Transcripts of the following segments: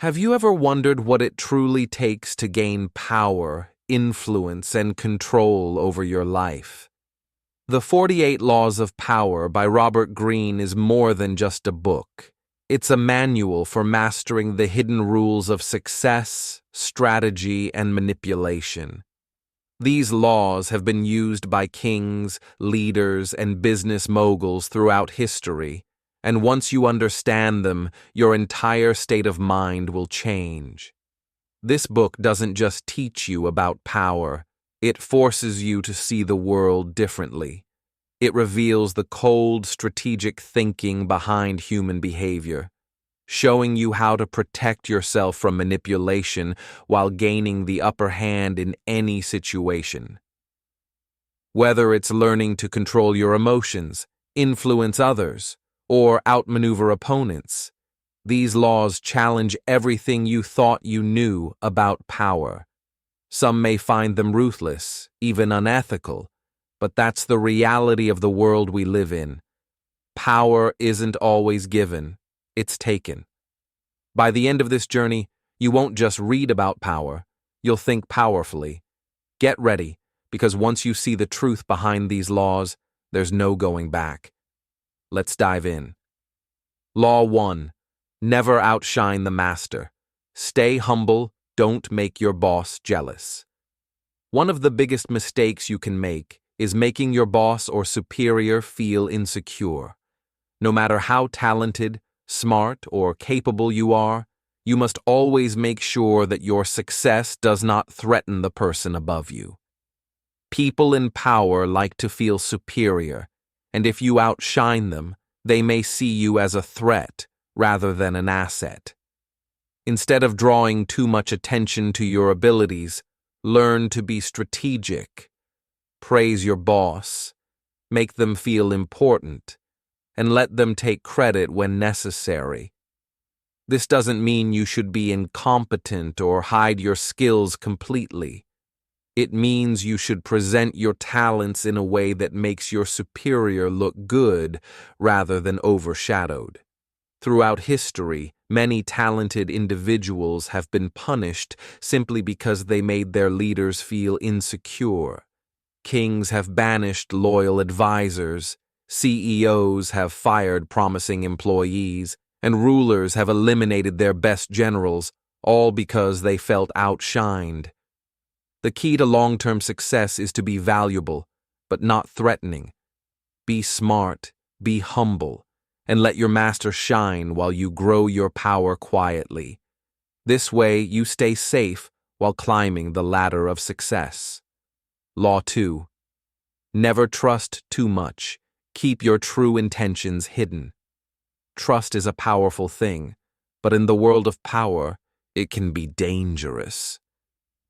Have you ever wondered what it truly takes to gain power, influence, and control over your life? The 48 Laws of Power by Robert Greene is more than just a book. It's a manual for mastering the hidden rules of success, strategy, and manipulation. These laws have been used by kings, leaders, and business moguls throughout history, and once you understand them, your entire state of mind will change. This book doesn't just teach you about power, it forces you to see the world differently. It reveals the cold, strategic thinking behind human behavior, showing you how to protect yourself from manipulation while gaining the upper hand in any situation. Whether it's learning to control your emotions, influence others, or outmaneuver opponents, these laws challenge everything you thought you knew about power. Some may find them ruthless, even unethical, but that's the reality of the world we live in. Power isn't always given, it's taken. By the end of this journey, you won't just read about power, you'll think powerfully. Get ready, because once you see the truth behind these laws, there's no going back. Let's dive in. Law 1. Never outshine the master. Stay humble, don't make your boss jealous. One of the biggest mistakes you can make is making your boss or superior feel insecure. No matter how talented, smart, or capable you are, you must always make sure that your success does not threaten the person above you. People in power like to feel superior, and if you outshine them, they may see you as a threat rather than an asset. Instead of drawing too much attention to your abilities, learn to be strategic. Praise your boss, make them feel important, and let them take credit when necessary. This doesn't mean you should be incompetent or hide your skills completely. It means you should present your talents in a way that makes your superior look good rather than overshadowed. Throughout history, many talented individuals have been punished simply because they made their leaders feel insecure. Kings have banished loyal advisors, CEOs have fired promising employees, and rulers have eliminated their best generals, all because they felt outshined. The key to long-term success is to be valuable, but not threatening. Be smart, be humble, and let your master shine while you grow your power quietly. This way, you stay safe while climbing the ladder of success. Law 2. Never trust too much. Keep your true intentions hidden. Trust is a powerful thing, but in the world of power, it can be dangerous.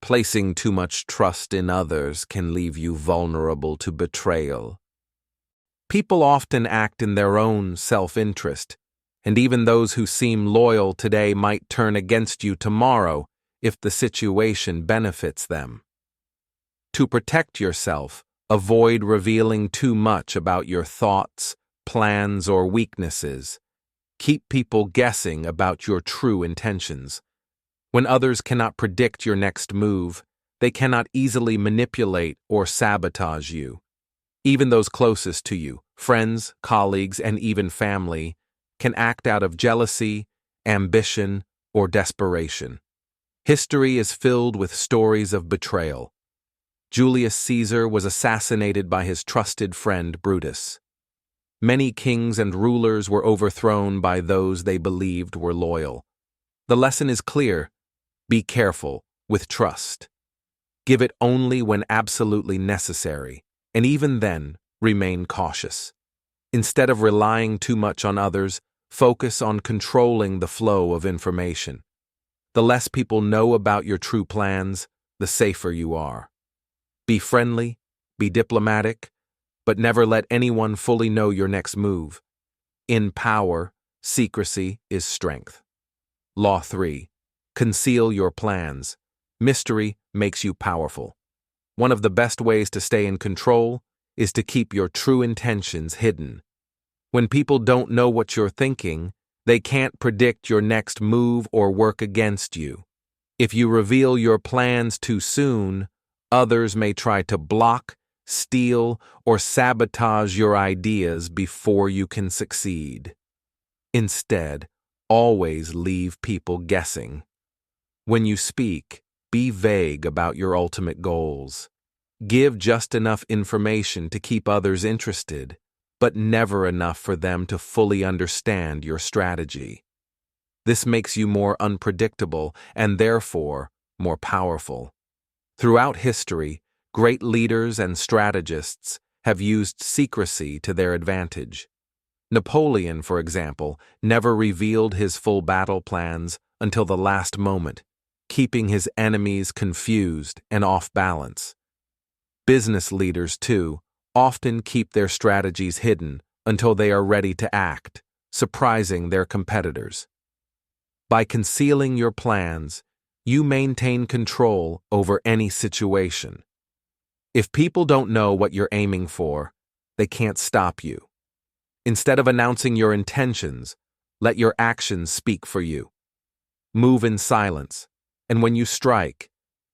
Placing too much trust in others can leave you vulnerable to betrayal. People often act in their own self-interest, and even those who seem loyal today might turn against you tomorrow if the situation benefits them. To protect yourself, avoid revealing too much about your thoughts, plans, or weaknesses. Keep people guessing about your true intentions. When others cannot predict your next move, they cannot easily manipulate or sabotage you. Even those closest to you, friends, colleagues, and even family, can act out of jealousy, ambition, or desperation. History is filled with stories of betrayal. Julius Caesar was assassinated by his trusted friend Brutus. Many kings and rulers were overthrown by those they believed were loyal. The lesson is clear. Be careful with trust. Give it only when absolutely necessary, and even then, remain cautious. Instead of relying too much on others, focus on controlling the flow of information. The less people know about your true plans, the safer you are. Be friendly, be diplomatic, but never let anyone fully know your next move. In power, secrecy is strength. Law 3. Conceal your plans. Mystery makes you powerful. One of the best ways to stay in control is to keep your true intentions hidden. When people don't know what you're thinking, They can't predict your next move or work against you. If you reveal your plans too soon, others may try to block, steal, or sabotage your ideas before you can succeed. Instead, always leave people guessing. When you speak, be vague about your ultimate goals. Give just enough information to keep others interested, but never enough for them to fully understand your strategy. This makes you more unpredictable and therefore more powerful. Throughout history, great leaders and strategists have used secrecy to their advantage. Napoleon, for example, never revealed his full battle plans until the last moment, keeping his enemies confused and off balance. Business leaders, too, often keep their strategies hidden until they are ready to act, surprising their competitors. By concealing your plans, you maintain control over any situation. If people don't know what you're aiming for, they can't stop you. Instead of announcing your intentions, let your actions speak for you. Move in silence, and when you strike,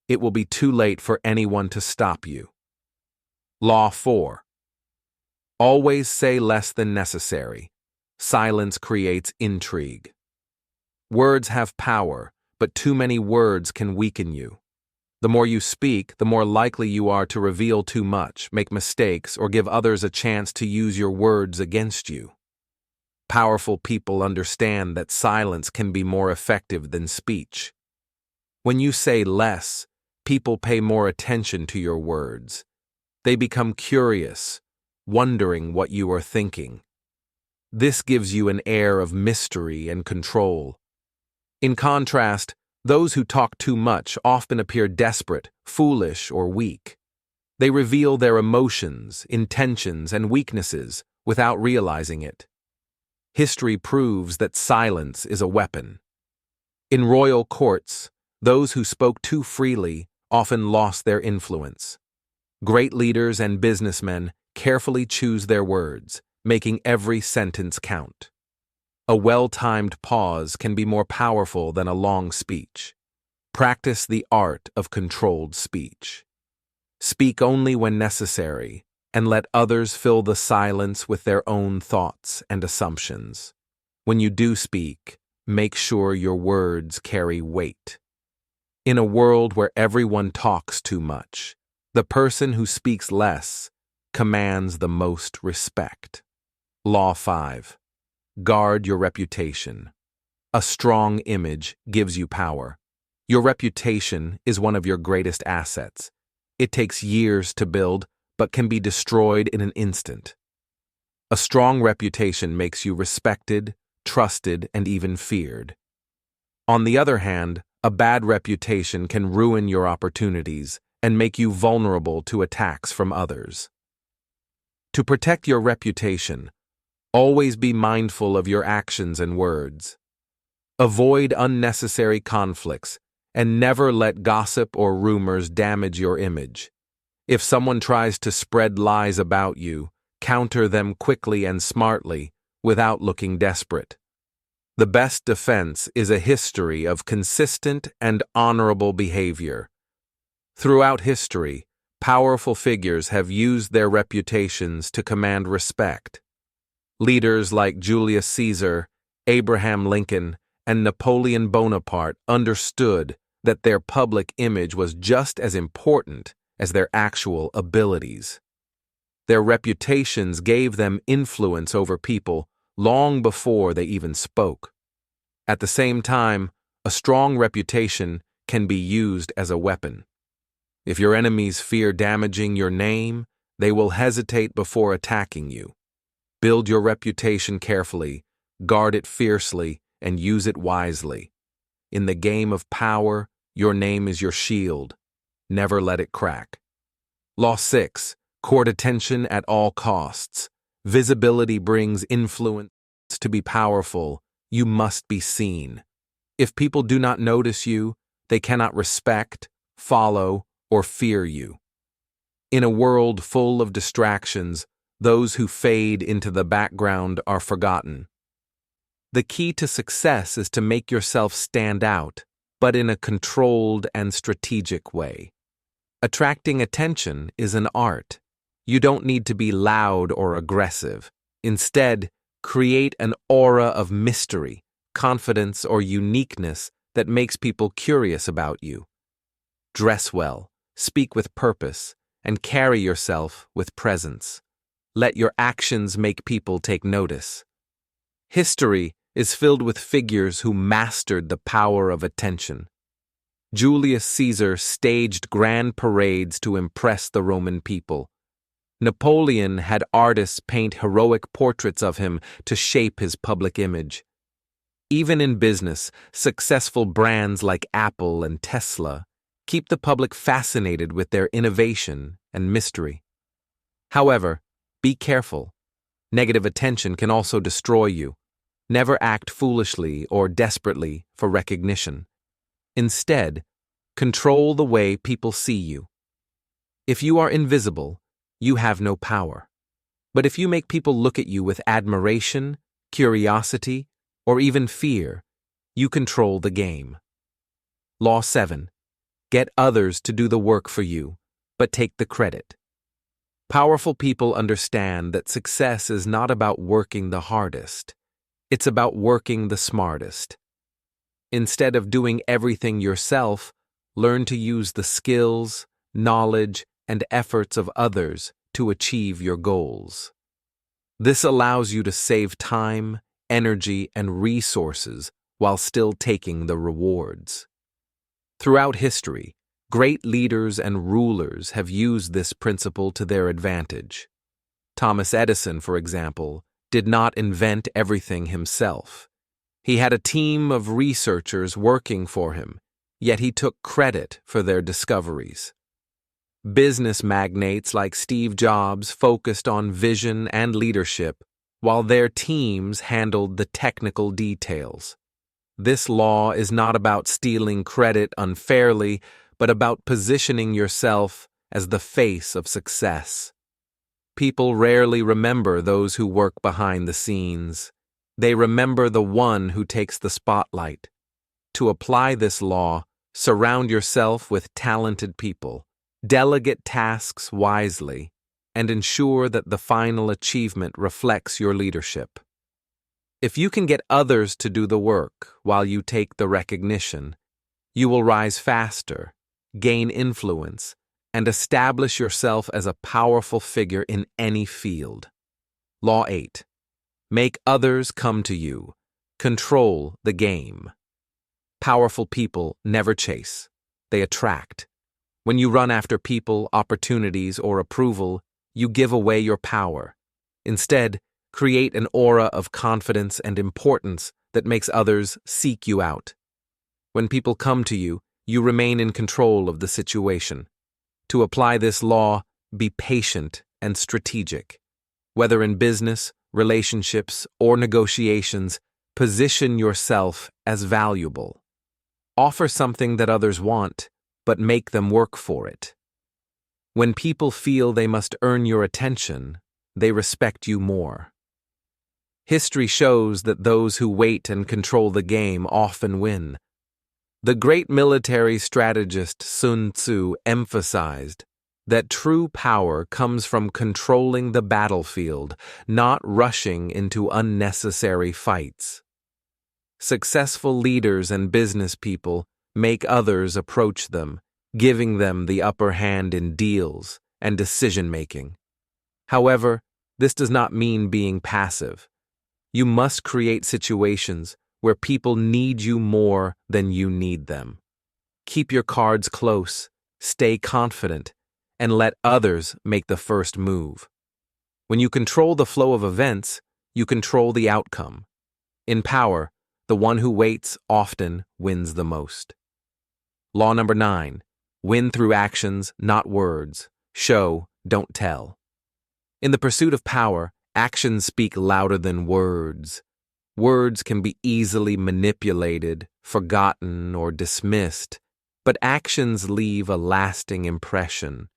it will be too late for anyone to stop you. Law 4. Always say less than necessary. Silence creates intrigue. Words have power, but too many words can weaken you. The more you speak, the more likely you are to reveal too much, make mistakes, or give others a chance to use your words against you. Powerful people understand that silence can be more effective than speech. When you say less, people pay more attention to your words. They become curious, wondering what you are thinking. This gives you an air of mystery and control. In contrast, those who talk too much often appear desperate, foolish, or weak. They reveal their emotions, intentions, and weaknesses without realizing it. History proves that silence is a weapon. In royal courts, those who spoke too freely often lost their influence. Great leaders and businessmen carefully choose their words, making every sentence count. A well-timed pause can be more powerful than a long speech. Practice the art of controlled speech. Speak only when necessary, and let others fill the silence with their own thoughts and assumptions. When you do speak, make sure your words carry weight. In a world where everyone talks too much, the person who speaks less commands the most respect. Law 5. Guard your reputation. A strong image gives you power. Your reputation is one of your greatest assets. It takes years to build, but can be destroyed in an instant. A strong reputation makes you respected, trusted, and even feared. On the other hand, a bad reputation can ruin your opportunities and make you vulnerable to attacks from others. To protect your reputation, always be mindful of your actions and words. Avoid unnecessary conflicts and never let gossip or rumors damage your image. If someone tries to spread lies about you, counter them quickly and smartly without looking desperate. The best defense is a history of consistent and honorable behavior. Throughout history, powerful figures have used their reputations to command respect. Leaders like Julius Caesar, Abraham Lincoln, and Napoleon Bonaparte understood that their public image was just as important as their actual abilities. Their reputations gave them influence over people long before they even spoke. At the same time, a strong reputation can be used as a weapon. If your enemies fear damaging your name, they will hesitate before attacking you. Build your reputation carefully, guard it fiercely, and use it wisely. In the game of power, your name is your shield. Never let it crack. Law 6. Court attention at all costs. Visibility brings influence. To be powerful, you must be seen. If people do not notice you, they cannot respect, follow, or fear you. In a world full of distractions, those who fade into the background are forgotten. The key to success is to make yourself stand out, but in a controlled and strategic way. Attracting attention is an art. You don't need to be loud or aggressive. Instead, create an aura of mystery, confidence, or uniqueness that makes people curious about you. Dress well, speak with purpose, and carry yourself with presence. Let your actions make people take notice. History is filled with figures who mastered the power of attention. Julius Caesar staged grand parades to impress the Roman people. Napoleon had artists paint heroic portraits of him to shape his public image. Even in business, successful brands like Apple and Tesla keep the public fascinated with their innovation and mystery. However, be careful. Negative attention can also destroy you. Never act foolishly or desperately for recognition. Instead, control the way people see you. If you are invisible, you have no power. But if you make people look at you with admiration, curiosity, or even fear, you control the game. Law 7. Get others to do the work for you, but take the credit. Powerful people understand that success is not about working the hardest. It's about working the smartest. Instead of doing everything yourself, learn to use the skills, knowledge, and efforts of others to achieve your goals. This allows you to save time, energy, and resources while still taking the rewards. Throughout history, great leaders and rulers have used this principle to their advantage. Thomas Edison, for example, did not invent everything himself. He had a team of researchers working for him, yet he took credit for their discoveries. Business magnates like Steve Jobs focused on vision and leadership, while their teams handled the technical details. This law is not about stealing credit unfairly, but about positioning yourself as the face of success. People rarely remember those who work behind the scenes. They remember the one who takes the spotlight. To apply this law, surround yourself with talented people, delegate tasks wisely, and ensure that the final achievement reflects your leadership. If you can get others to do the work while you take the recognition, you will rise faster, gain influence, and establish yourself as a powerful figure in any field. Law 8. Make others come to you. Control the game. Powerful people never chase. They attract. When you run after people, opportunities, or approval, you give away your power. Instead, create an aura of confidence and importance that makes others seek you out. When people come to you, you remain in control of the situation. To apply this law, be patient and strategic. Whether in business, relationships, or negotiations, position yourself as valuable. Offer something that others want, but make them work for it. When people feel they must earn your attention, they respect you more. History shows that those who wait and control the game often win. The great military strategist Sun Tzu emphasized that true power comes from controlling the battlefield, not rushing into unnecessary fights. Successful leaders and business people make others approach them, giving them the upper hand in deals and decision-making. However, this does not mean being passive. You must create situations where people need you more than you need them. Keep your cards close, stay confident, and let others make the first move. When you control the flow of events, you control the outcome. In power, the one who waits often wins the most. Law number 9. Win through actions, not words. Show, don't tell. In the pursuit of power, actions speak louder than words. Words can be easily manipulated, forgotten, or dismissed, but actions leave a lasting impression.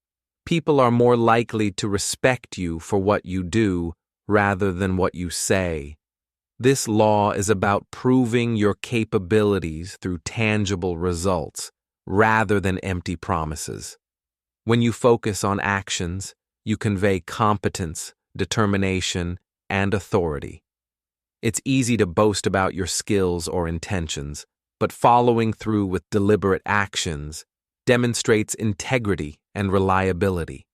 People are more likely to respect you for what you do rather than what you say. This law is about proving your capabilities through tangible results rather than empty promises. When you focus on actions, you convey competence, determination, and authority. It's easy to boast about your skills or intentions, but following through with deliberate actions demonstrates integrity and reliability.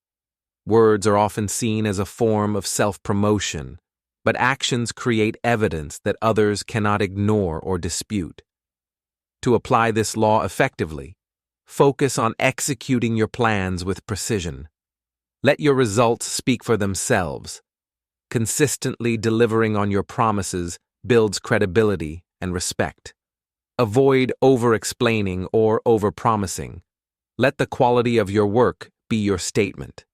Words are often seen as a form of self-promotion, but actions create evidence that others cannot ignore or dispute. To apply this law effectively, focus on executing your plans with precision. Let your results speak for themselves. Consistently delivering on your promises builds credibility and respect. Avoid over-explaining or over-promising. Let the quality of your work be your statement.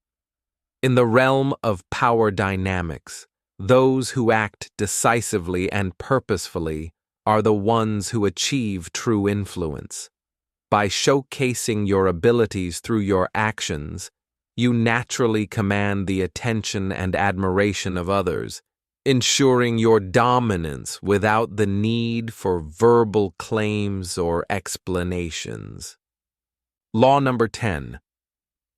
In the realm of power dynamics, those who act decisively and purposefully are the ones who achieve true influence. By showcasing your abilities through your actions, you naturally command the attention and admiration of others, ensuring your dominance without the need for verbal claims or explanations. Law number 10.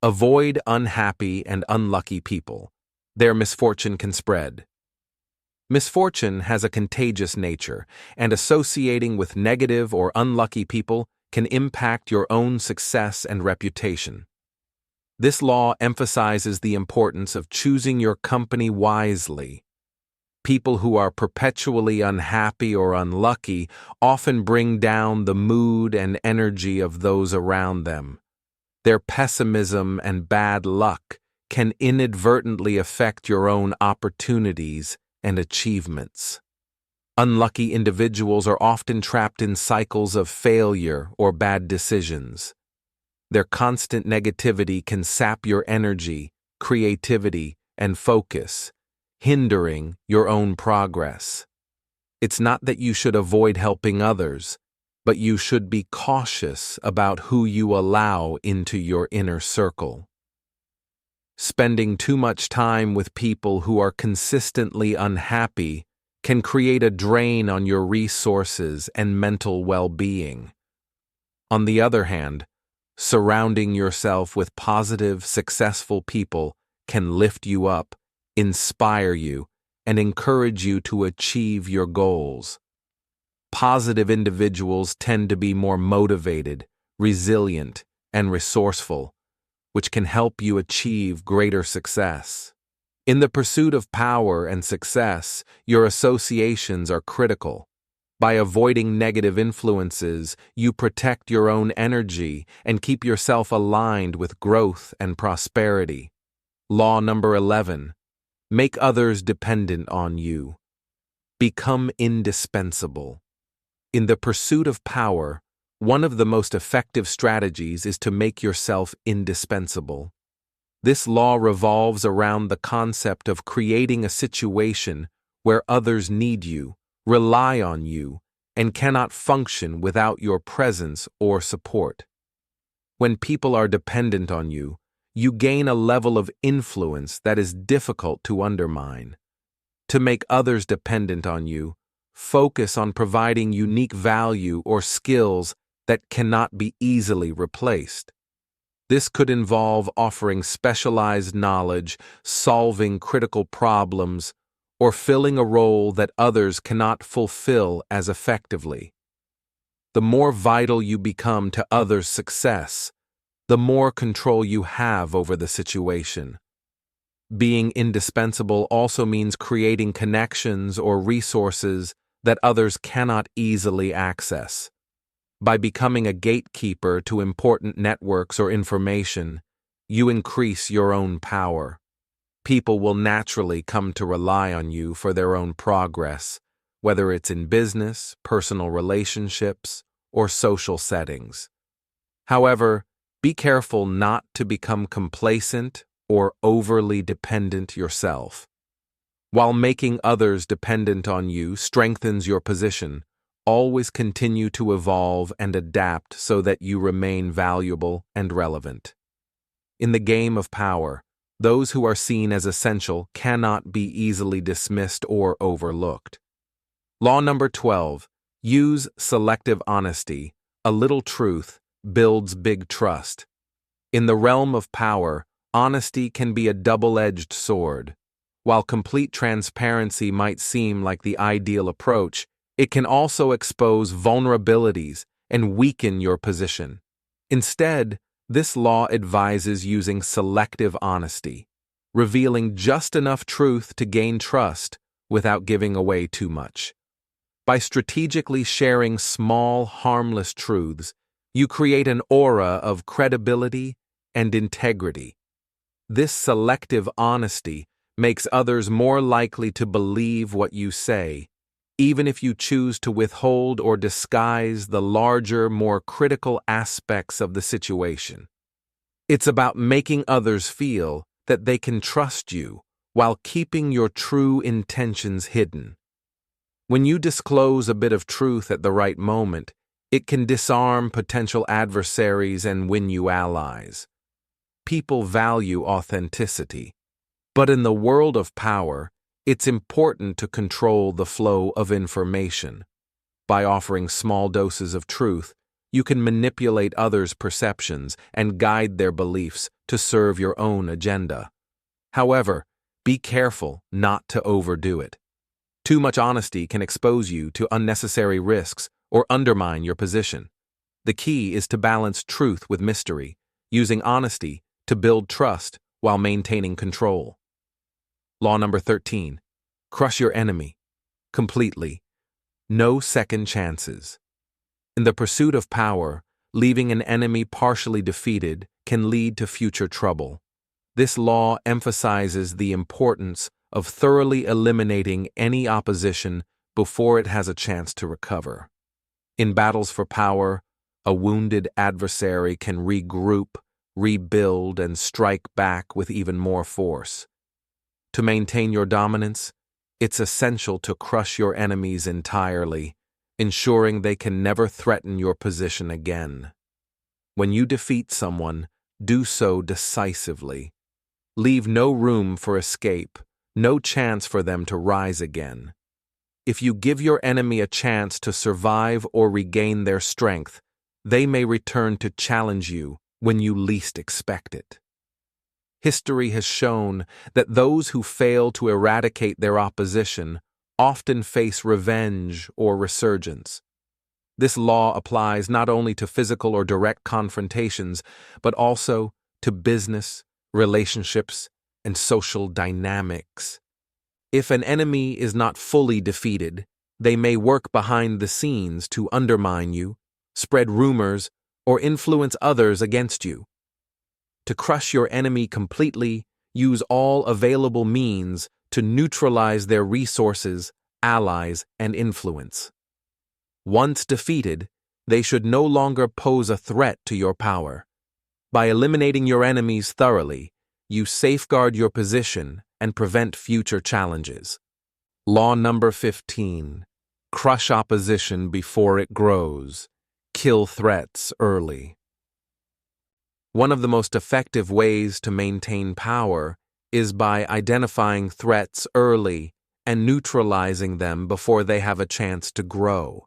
Avoid unhappy and unlucky people. Their misfortune can spread. Misfortune has a contagious nature, and associating with negative or unlucky people can impact your own success and reputation. This law emphasizes the importance of choosing your company wisely. People who are perpetually unhappy or unlucky often bring down the mood and energy of those around them. Their pessimism and bad luck can inadvertently affect your own opportunities and achievements. Unlucky individuals are often trapped in cycles of failure or bad decisions. Their constant negativity can sap your energy, creativity, and focus, hindering your own progress. It's not that you should avoid helping others, but you should be cautious about who you allow into your inner circle. Spending too much time with people who are consistently unhappy can create a drain on your resources and mental well-being. On the other hand, surrounding yourself with positive, successful people can lift you up, inspire you, and encourage you to achieve your goals. Positive individuals tend to be more motivated, resilient, and resourceful, which can help you achieve greater success. In the pursuit of power and success, your associations are critical. By avoiding negative influences, you protect your own energy and keep yourself aligned with growth and prosperity. Law number 11. Make others dependent on you. Become indispensable. In the pursuit of power, one of the most effective strategies is to make yourself indispensable. This law revolves around the concept of creating a situation where others need you, rely on you, and cannot function without your presence or support. When people are dependent on you, you gain a level of influence that is difficult to undermine. To make others dependent on you, focus on providing unique value or skills that cannot be easily replaced. This could involve offering specialized knowledge, solving critical problems, or filling a role that others cannot fulfill as effectively. The more vital you become to others' success, the more control you have over the situation. Being indispensable also means creating connections or resources that others cannot easily access. By becoming a gatekeeper to important networks or information, you increase your own power. People will naturally come to rely on you for their own progress, whether it's in business, personal relationships, or social settings. However, be careful not to become complacent or overly dependent yourself. While making others dependent on you strengthens your position, always continue to evolve and adapt so that you remain valuable and relevant. In the game of power, those who are seen as essential cannot be easily dismissed or overlooked. Law number 12. Use selective honesty. A little truth builds big trust. In the realm of power, honesty can be a double-edged sword. While complete transparency might seem like the ideal approach, it can also expose vulnerabilities and weaken your position. Instead, this law advises using selective honesty, revealing just enough truth to gain trust without giving away too much. By strategically sharing small, harmless truths, you create an aura of credibility and integrity. This selective honesty makes others more likely to believe what you say, even if you choose to withhold or disguise the larger, more critical aspects of the situation. It's about making others feel that they can trust you while keeping your true intentions hidden. When you disclose a bit of truth at the right moment, it can disarm potential adversaries and win you allies. People value authenticity, but in the world of power, it's important to control the flow of information. By offering small doses of truth, you can manipulate others' perceptions and guide their beliefs to serve your own agenda. However, be careful not to overdo it. Too much honesty can expose you to unnecessary risks or undermine your position. The key is to balance truth with mystery, using honesty to build trust while maintaining control. Law number 13. Crush your enemy completely. No second chances. In the pursuit of power, leaving an enemy partially defeated can lead to future trouble. This law emphasizes the importance of thoroughly eliminating any opposition before it has a chance to recover. In battles for power, a wounded adversary can regroup, rebuild, and strike back with even more force. To maintain your dominance, it's essential to crush your enemies entirely, ensuring they can never threaten your position again. When you defeat someone, do so decisively. Leave no room for escape, no chance for them to rise again. If you give your enemy a chance to survive or regain their strength, they may return to challenge you when you least expect it. History has shown that those who fail to eradicate their opposition often face revenge or resurgence. This law applies not only to physical or direct confrontations, but also to business, relationships, and social dynamics. If an enemy is not fully defeated, they may work behind the scenes to undermine you, spread rumors, or influence others against you. To crush your enemy completely, use all available means to neutralize their resources, allies, and influence. Once defeated, they should no longer pose a threat to your power. By eliminating your enemies thoroughly, you safeguard your position and prevent future challenges. Law number 15. Crush opposition before it grows. Kill threats early. One of the most effective ways to maintain power is by identifying threats early and neutralizing them before they have a chance to grow.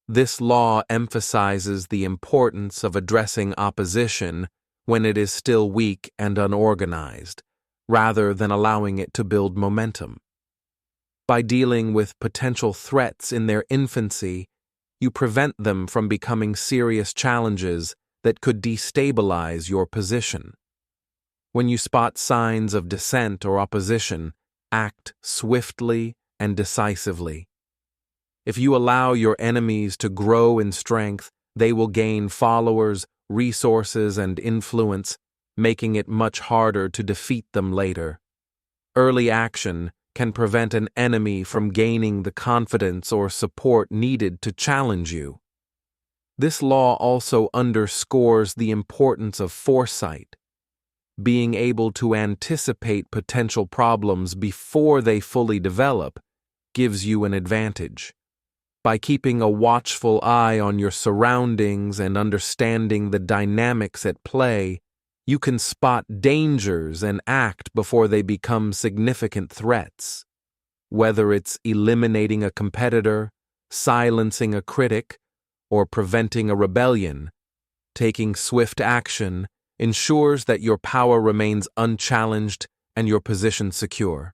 This law emphasizes the importance of addressing opposition when it is still weak and unorganized, rather than allowing it to build momentum. By dealing with potential threats in their infancy, you prevent them from becoming serious challenges that could destabilize your position. When you spot signs of dissent or opposition, act swiftly and decisively. If you allow your enemies to grow in strength, they will gain followers, resources, and influence, making it much harder to defeat them later. Early action can prevent an enemy from gaining the confidence or support needed to challenge you. This law also underscores the importance of foresight. Being able to anticipate potential problems before they fully develop gives you an advantage. By keeping a watchful eye on your surroundings and understanding the dynamics at play, you can spot dangers and act before they become significant threats. Whether it's eliminating a competitor, silencing a critic, or preventing a rebellion, taking swift action ensures that your power remains unchallenged and your position secure.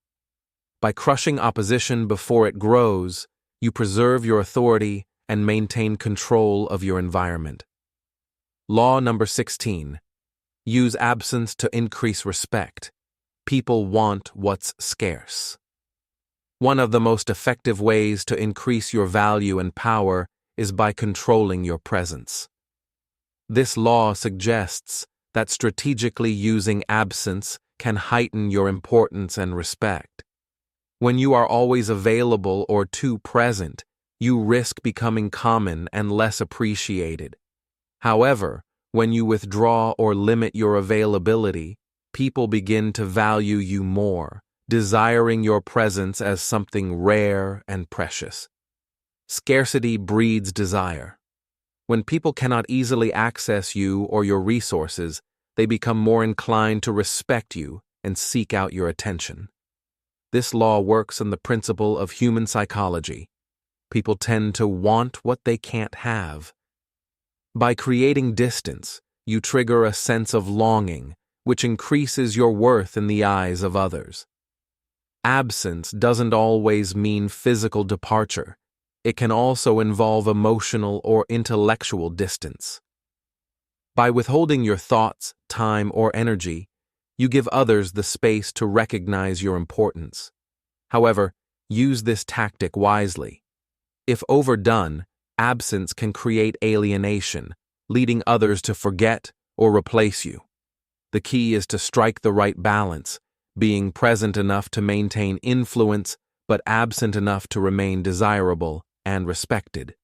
By crushing opposition before it grows, you preserve your authority and maintain control of your environment. Law number 16. Use absence to increase respect. People want what's scarce. One of the most effective ways to increase your value and power is by controlling your presence. This law suggests that strategically using absence can heighten your importance and respect. When you are always available or too present, you risk becoming common and less appreciated. However, when you withdraw or limit your availability, people begin to value you more, desiring your presence as something rare and precious. Scarcity breeds desire. When people cannot easily access you or your resources, they become more inclined to respect you and seek out your attention. This law works on the principle of human psychology. People tend to want what they can't have. By creating distance, you trigger a sense of longing, which increases your worth in the eyes of others. Absence doesn't always mean physical departure. It can also involve emotional or intellectual distance. By withholding your thoughts, time, or energy, you give others the space to recognize your importance. However, use this tactic wisely. If overdone, absence can create alienation, leading others to forget or replace you. The key is to strike the right balance, being present enough to maintain influence, but absent enough to remain desirable and respected.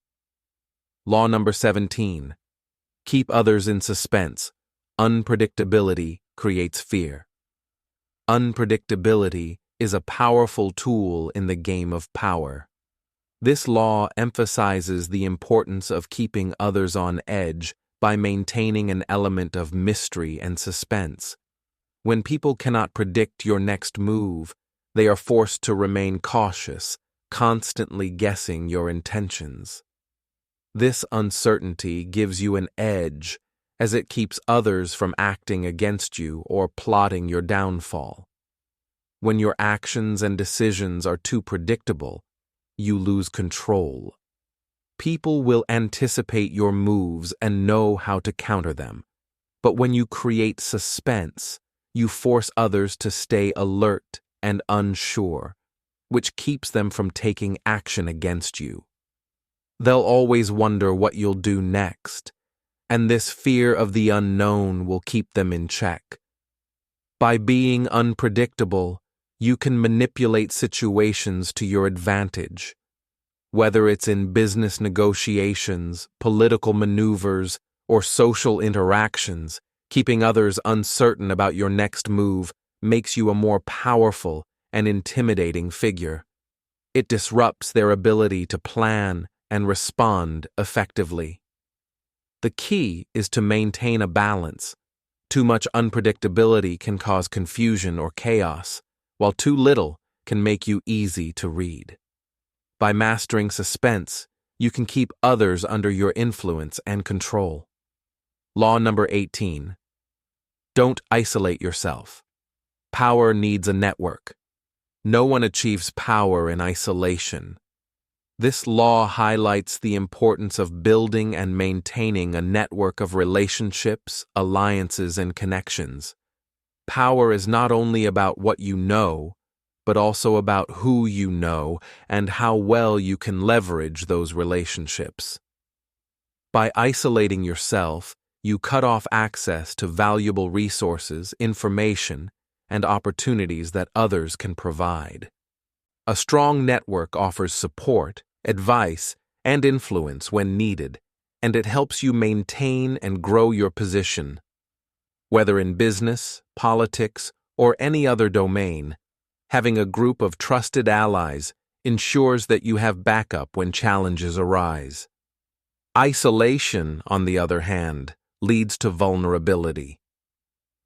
Law number 17. Keep others in suspense. Unpredictability creates fear. Unpredictability is a powerful tool in the game of power. This law emphasizes the importance of keeping others on edge by maintaining an element of mystery and suspense. When people cannot predict your next move, they are forced to remain cautious, constantly guessing your intentions. This uncertainty gives you an edge, as it keeps others from acting against you or plotting your downfall. When your actions and decisions are too predictable, you lose control. People will anticipate your moves and know how to counter them. But when you create suspense, you force others to stay alert and unsure, which keeps them from taking action against you. They'll always wonder what you'll do next, and this fear of the unknown will keep them in check. By being unpredictable, you can manipulate situations to your advantage. Whether it's in business negotiations, political maneuvers, or social interactions, keeping others uncertain about your next move makes you a more powerful and intimidating figure. It disrupts their ability to plan and respond effectively. The key is to maintain a balance. Too much unpredictability can cause confusion or chaos, while too little can make you easy to read. By mastering suspense, you can keep others under your influence and control. Law number 18. Don't isolate yourself. Power needs a network. No one achieves power in isolation. This law highlights the importance of building and maintaining a network of relationships, alliances, and connections. Power is not only about what you know, but also about who you know and how well you can leverage those relationships. By isolating yourself, you cut off access to valuable resources, information, and opportunities that others can provide. A strong network offers support, advice, and influence when needed, and it helps you maintain and grow your position. Whether in business, politics, or any other domain, having a group of trusted allies ensures that you have backup when challenges arise. Isolation, on the other hand, leads to vulnerability.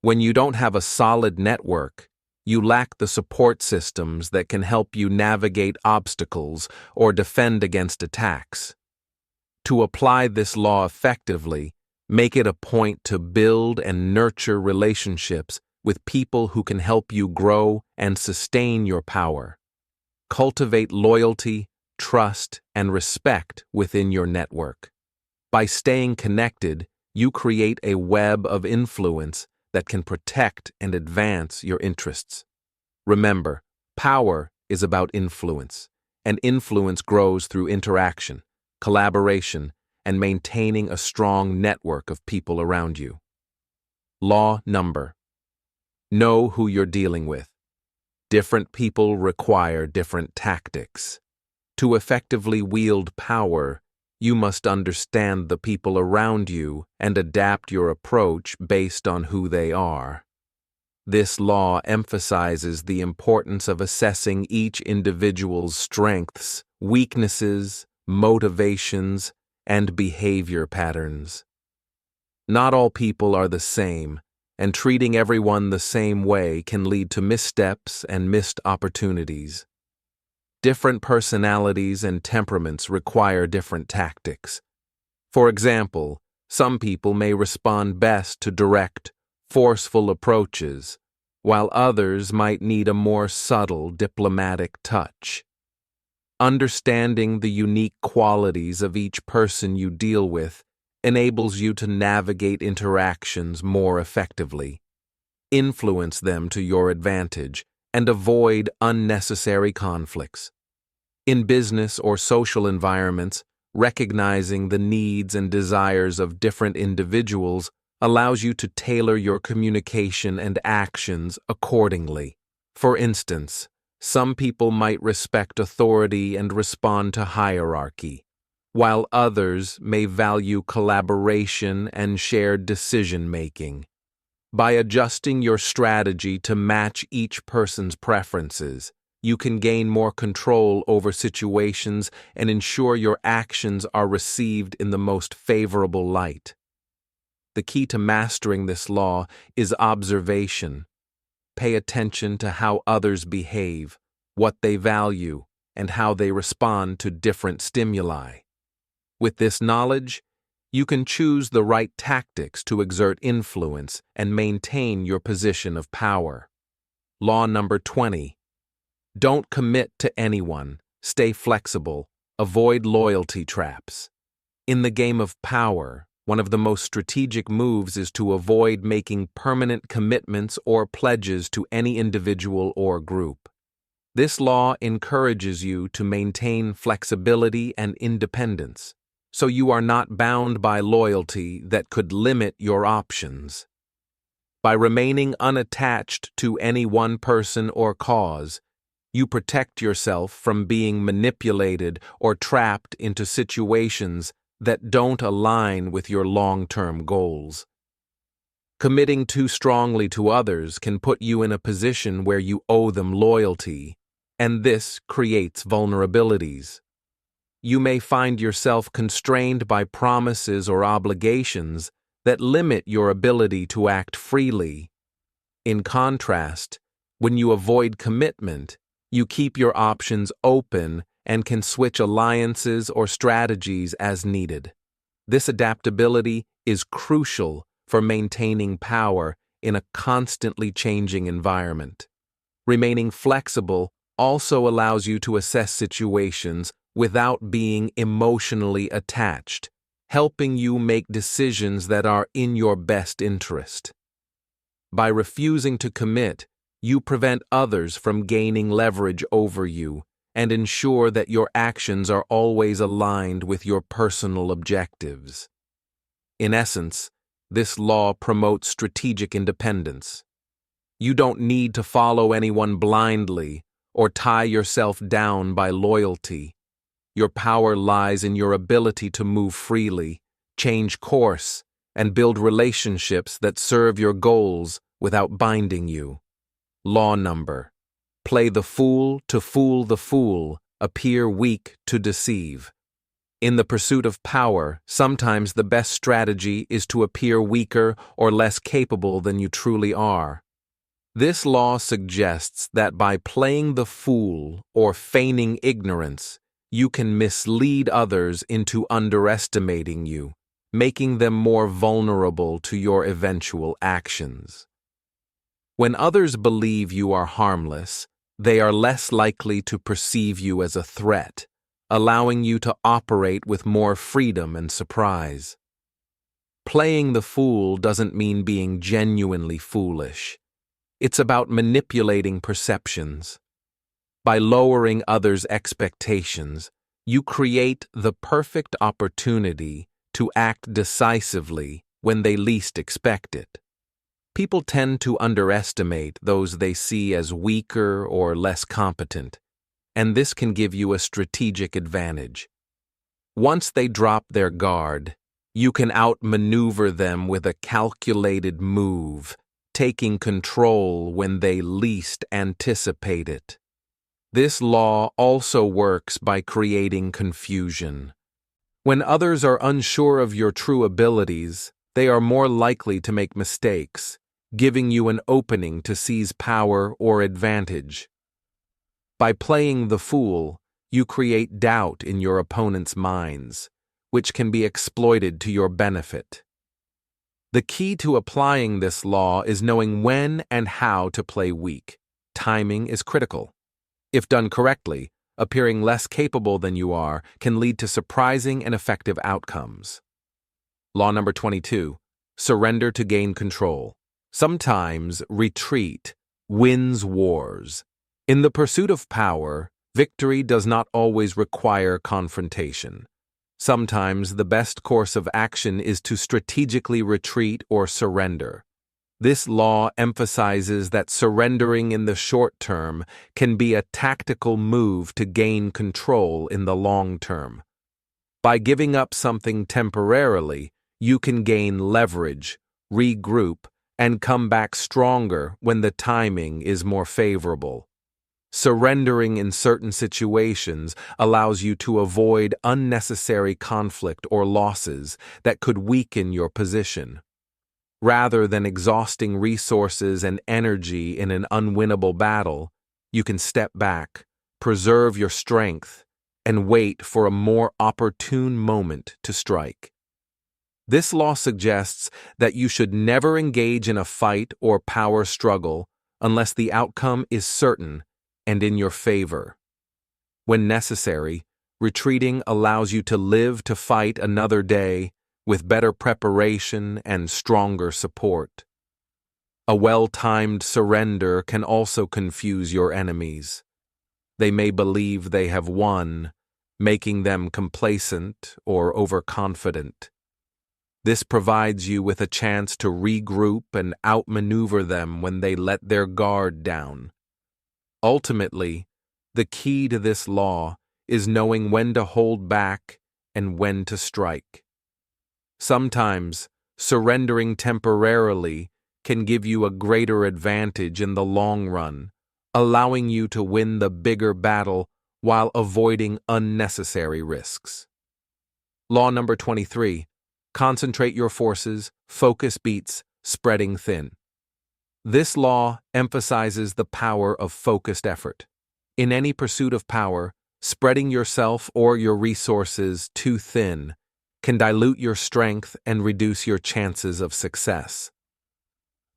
When you don't have a solid network, You lack the support systems that can help you navigate obstacles or defend against attacks. To apply this law effectively, make it a point to build and nurture relationships with people who can help you grow and sustain your power. Cultivate loyalty, trust, and respect within your network. By staying connected, you create a web of influence that can protect and advance your interests. Remember, power is about influence, and influence grows through interaction, collaboration, and maintaining a strong network of people around you. Law number: know who you're dealing with. Different people require different tactics. To effectively wield power, you must understand the people around you and adapt your approach based on who they are. This law emphasizes the importance of assessing each individual's strengths, weaknesses, motivations, and behavior patterns. Not all people are the same, and treating everyone the same way can lead to missteps and missed opportunities. Different personalities and temperaments require different tactics. For example, some people may respond best to direct, forceful approaches, while others might need a more subtle, diplomatic touch. Understanding the unique qualities of each person you deal with enables you to navigate interactions more effectively, influence them to your advantage, and avoid unnecessary conflicts. In business or social environments, recognizing the needs and desires of different individuals allows you to tailor your communication and actions accordingly. For instance, some people might respect authority and respond to hierarchy, while others may value collaboration and shared decision-making. By adjusting your strategy to match each person's preferences, you can gain more control over situations and ensure your actions are received in the most favorable light. The key to mastering this law is observation. Pay attention to how others behave, what they value, and how they respond to different stimuli. With this knowledge, you can choose the right tactics to exert influence and maintain your position of power. Law number 20. Don't commit to anyone. Stay flexible. Avoid loyalty traps. In the game of power, one of the most strategic moves is to avoid making permanent commitments or pledges to any individual or group. This law encourages you to maintain flexibility and independence, so you are not bound by loyalty that could limit your options. By remaining unattached to any one person or cause, you protect yourself from being manipulated or trapped into situations that don't align with your long-term goals. Committing too strongly to others can put you in a position where you owe them loyalty, and this creates vulnerabilities. You may find yourself constrained by promises or obligations that limit your ability to act freely. In contrast, when you avoid commitment, you keep your options open and can switch alliances or strategies as needed. This adaptability is crucial for maintaining power in a constantly changing environment. Remaining flexible also allows you to assess situations without being emotionally attached, helping you make decisions that are in your best interest. By refusing to commit, you prevent others from gaining leverage over you and ensure that your actions are always aligned with your personal objectives. In essence, this law promotes strategic independence. You don't need to follow anyone blindly or tie yourself down by loyalty. Your power lies in your ability to move freely, change course, and build relationships that serve your goals without binding you. Law number: play the fool to fool the fool, appear weak to deceive. In the pursuit of power, sometimes the best strategy is to appear weaker or less capable than you truly are. This law suggests that by playing the fool or feigning ignorance, you can mislead others into underestimating you, making them more vulnerable to your eventual actions. When others believe you are harmless, they are less likely to perceive you as a threat, allowing you to operate with more freedom and surprise. Playing the fool doesn't mean being genuinely foolish. It's about manipulating perceptions. By lowering others' expectations, you create the perfect opportunity to act decisively when they least expect it. People tend to underestimate those they see as weaker or less competent, and this can give you a strategic advantage. Once they drop their guard, you can outmaneuver them with a calculated move, taking control when they least anticipate it. This law also works by creating confusion. When others are unsure of your true abilities, they are more likely to make mistakes, giving you an opening to seize power or advantage. By playing the fool, you create doubt in your opponent's minds, which can be exploited to your benefit. The key to applying this law is knowing when and how to play weak. Timing is critical. If done correctly, appearing less capable than you are can lead to surprising and effective outcomes. Law number 22. Surrender to gain control. Sometimes retreat wins wars. In the pursuit of power, victory does not always require confrontation. Sometimes the best course of action is to strategically retreat or surrender. This law emphasizes that surrendering in the short term can be a tactical move to gain control in the long term. By giving up something temporarily, you can gain leverage, regroup, and come back stronger when the timing is more favorable. Surrendering in certain situations allows you to avoid unnecessary conflict or losses that could weaken your position. Rather than exhausting resources and energy in an unwinnable battle, you can step back, preserve your strength, and wait for a more opportune moment to strike. This law suggests that you should never engage in a fight or power struggle unless the outcome is certain and in your favor. When necessary, retreating allows you to live to fight another day with better preparation and stronger support. A well-timed surrender can also confuse your enemies. They may believe they have won, making them complacent or overconfident. This provides you with a chance to regroup and outmaneuver them when they let their guard down. Ultimately, the key to this law is knowing when to hold back and when to strike. Sometimes, surrendering temporarily can give you a greater advantage in the long run, allowing you to win the bigger battle while avoiding unnecessary risks. Law number 23. Concentrate your forces, focus beats, spreading thin. This law emphasizes the power of focused effort. In any pursuit of power, spreading yourself or your resources too thin can dilute your strength and reduce your chances of success.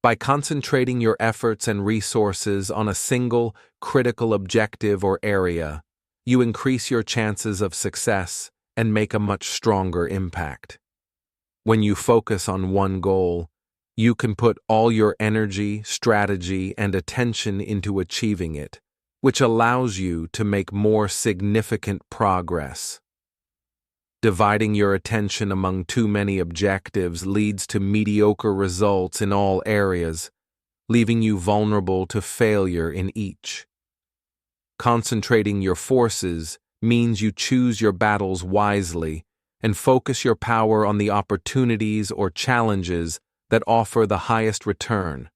By concentrating your efforts and resources on a single, critical objective or area, you increase your chances of success and make a much stronger impact. When you focus on one goal, you can put all your energy, strategy, and attention into achieving it, which allows you to make more significant progress. Dividing your attention among too many objectives leads to mediocre results in all areas, leaving you vulnerable to failure in each. Concentrating your forces means you choose your battles wisely and focus your power on the opportunities or challenges that offer the highest return.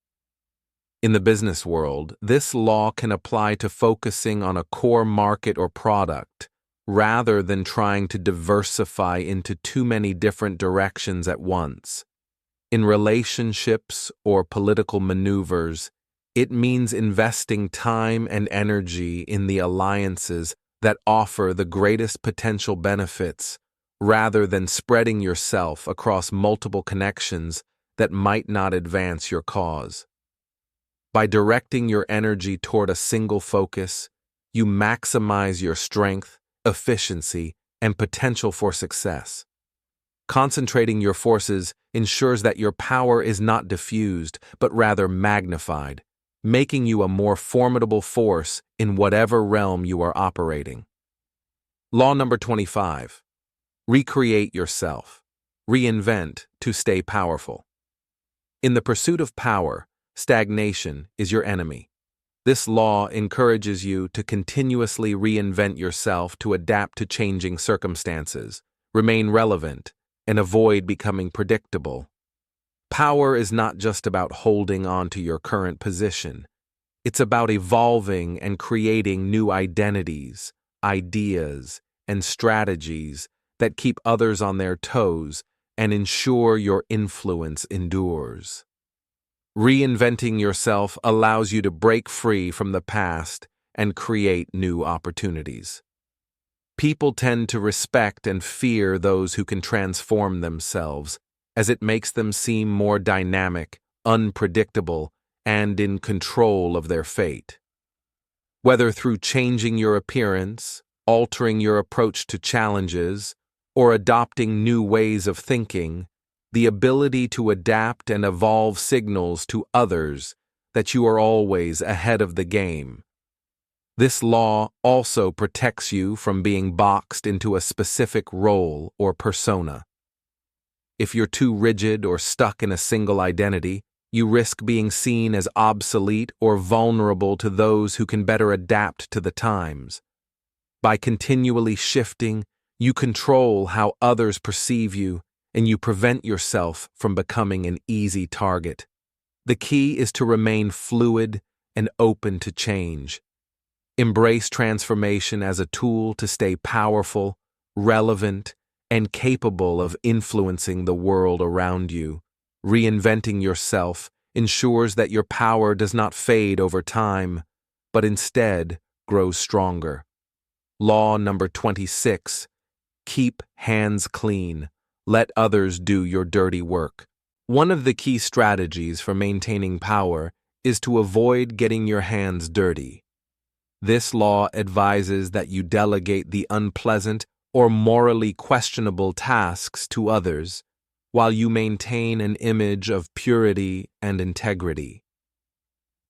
In the business world, this law can apply to focusing on a core market or product, rather than trying to diversify into too many different directions at once. In relationships or political maneuvers, It means investing time and energy in the alliances that offer the greatest potential benefits rather than spreading yourself across multiple connections that might not advance your cause. By directing your energy toward a single focus, you maximize your strength, efficiency, and potential for success. Concentrating your forces ensures that your power is not diffused, but rather magnified, making you a more formidable force in whatever realm you are operating. Law number 25. Recreate yourself. Reinvent to stay powerful. In the pursuit of power, stagnation is your enemy. This law encourages you to continuously reinvent yourself to adapt to changing circumstances, remain relevant, and avoid becoming predictable. Power is not just about holding on to your current position. It's about evolving and creating new identities, ideas, and strategies that keep others on their toes and ensure your influence endures. Reinventing yourself allows you to break free from the past and create new opportunities. People tend to respect and fear those who can transform themselves, as it makes them seem more dynamic, unpredictable, and in control of their fate. Whether through changing your appearance, altering your approach to challenges, or adopting new ways of thinking, the ability to adapt and evolve signals to others that you are always ahead of the game. This law also protects you from being boxed into a specific role or persona. If you're too rigid or stuck in a single identity, you risk being seen as obsolete or vulnerable to those who can better adapt to the times. By continually shifting, you control how others perceive you, and you prevent yourself from becoming an easy target. The key is to remain fluid and open to change. Embrace transformation as a tool to stay powerful, relevant, and capable of influencing the world around you. Reinventing yourself ensures that your power does not fade over time, but instead grows stronger. Law number 26. Keep hands clean. Let others do your dirty work. One of the key strategies for maintaining power is to avoid getting your hands dirty. This law advises that you delegate the unpleasant or morally questionable tasks to others, while you maintain an image of purity and integrity.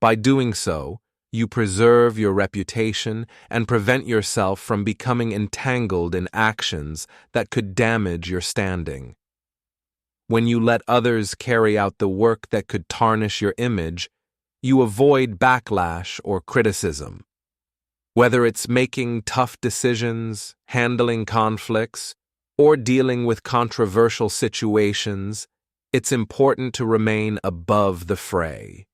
By doing so, you preserve your reputation and prevent yourself from becoming entangled in actions that could damage your standing. When you let others carry out the work that could tarnish your image, you avoid backlash or criticism. Whether it's making tough decisions, handling conflicts, or dealing with controversial situations, it's important to remain above the fray.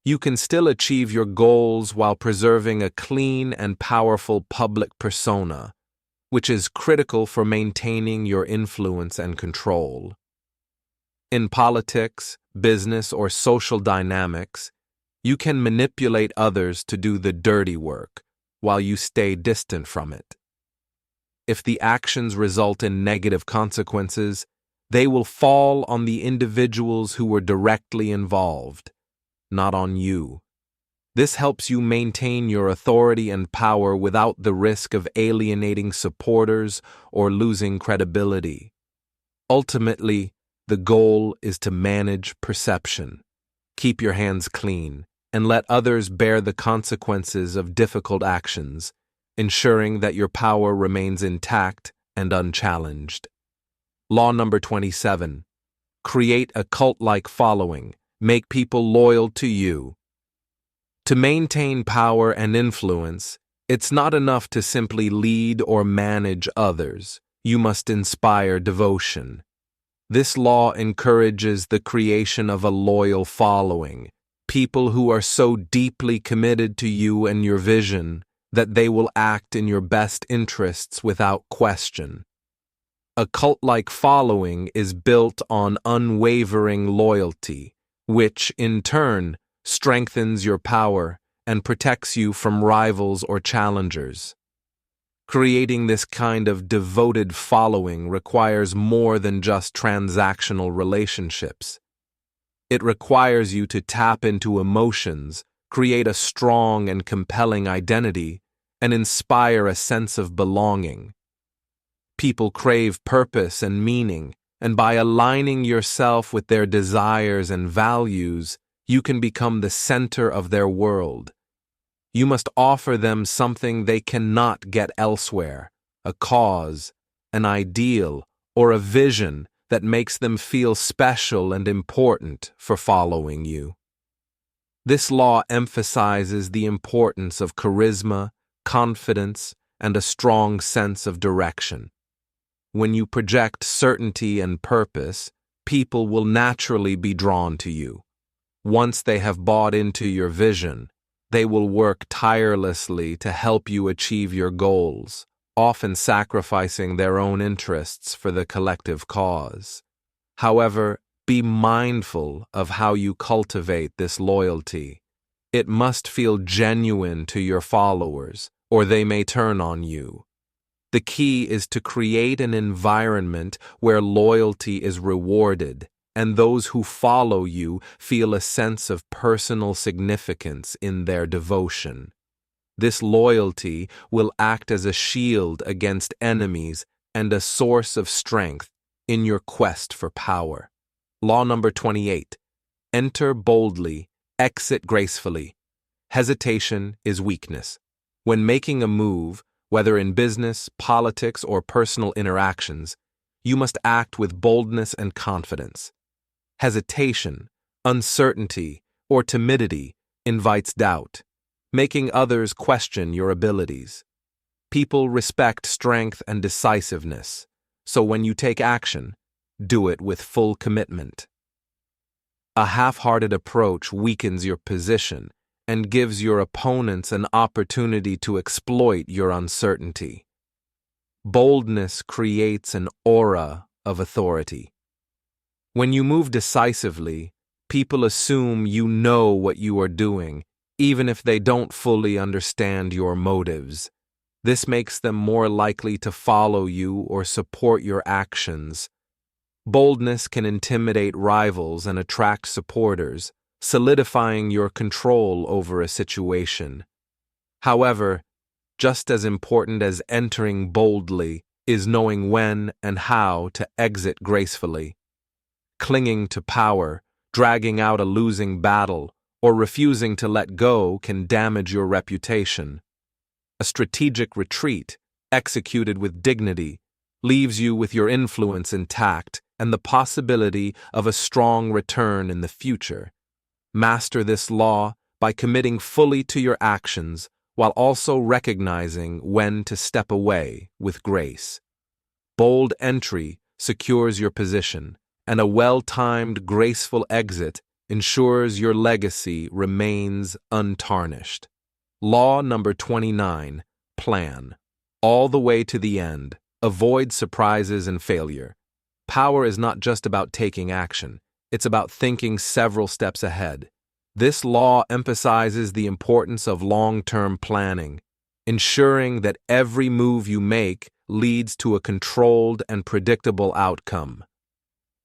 You can still achieve your goals while preserving a clean and powerful public persona, which is critical for maintaining your influence and control. In politics, business, or social dynamics, you can manipulate others to do the dirty work while you stay distant from it. If the actions result in negative consequences, they will fall on the individuals who were directly involved, not on you. This helps you maintain your authority and power without the risk of alienating supporters or losing credibility. Ultimately, the goal is to manage perception. Keep your hands clean and let others bear the consequences of difficult actions, ensuring that your power remains intact and unchallenged. Law number 27. Create a cult-like following. Make people loyal to you. To maintain power and influence, it's not enough to simply lead or manage others. You must inspire devotion. This law encourages the creation of a loyal following, people who are so deeply committed to you and your vision that they will act in your best interests without question. A cult-like following is built on unwavering loyalty, which, in turn, strengthens your power, and protects you from rivals or challengers. Creating this kind of devoted following requires more than just transactional relationships. It requires you to tap into emotions, create a strong and compelling identity, and inspire a sense of belonging. People crave purpose and meaning, and by aligning yourself with their desires and values, you can become the center of their world. You must offer them something they cannot get elsewhere, a cause, an ideal, or a vision that makes them feel special and important for following you. This law emphasizes the importance of charisma, confidence, and a strong sense of direction. When you project certainty and purpose, people will naturally be drawn to you. Once they have bought into your vision, they will work tirelessly to help you achieve your goals, often sacrificing their own interests for the collective cause. However, be mindful of how you cultivate this loyalty. It must feel genuine to your followers, or they may turn on you. The key is to create an environment where loyalty is rewarded, and those who follow you feel a sense of personal significance in their devotion. This loyalty will act as a shield against enemies and a source of strength in your quest for power. Law number 28. Enter boldly, exit gracefully. Hesitation is weakness. When making a move, whether in business, politics, or personal interactions, you must act with boldness and confidence. Hesitation, uncertainty, or timidity invites doubt, making others question your abilities. People respect strength and decisiveness, so when you take action, do it with full commitment. A half-hearted approach weakens your position and gives your opponents an opportunity to exploit your uncertainty. Boldness creates an aura of authority. When you move decisively, people assume you know what you are doing, even if they don't fully understand your motives. This makes them more likely to follow you or support your actions. Boldness can intimidate rivals and attract supporters, solidifying your control over a situation. However, just as important as entering boldly is knowing when and how to exit gracefully. Clinging to power, dragging out a losing battle, or refusing to let go can damage your reputation. A strategic retreat, executed with dignity, leaves you with your influence intact and the possibility of a strong return in the future. Master this law by committing fully to your actions while also recognizing when to step away with grace. Bold entry secures your position, and a well-timed, graceful exit ensures your legacy remains untarnished. Law number 29, plan. All the way to the end, avoid surprises and failure. Power is not just about taking action, it's about thinking several steps ahead. This law emphasizes the importance of long-term planning, ensuring that every move you make leads to a controlled and predictable outcome.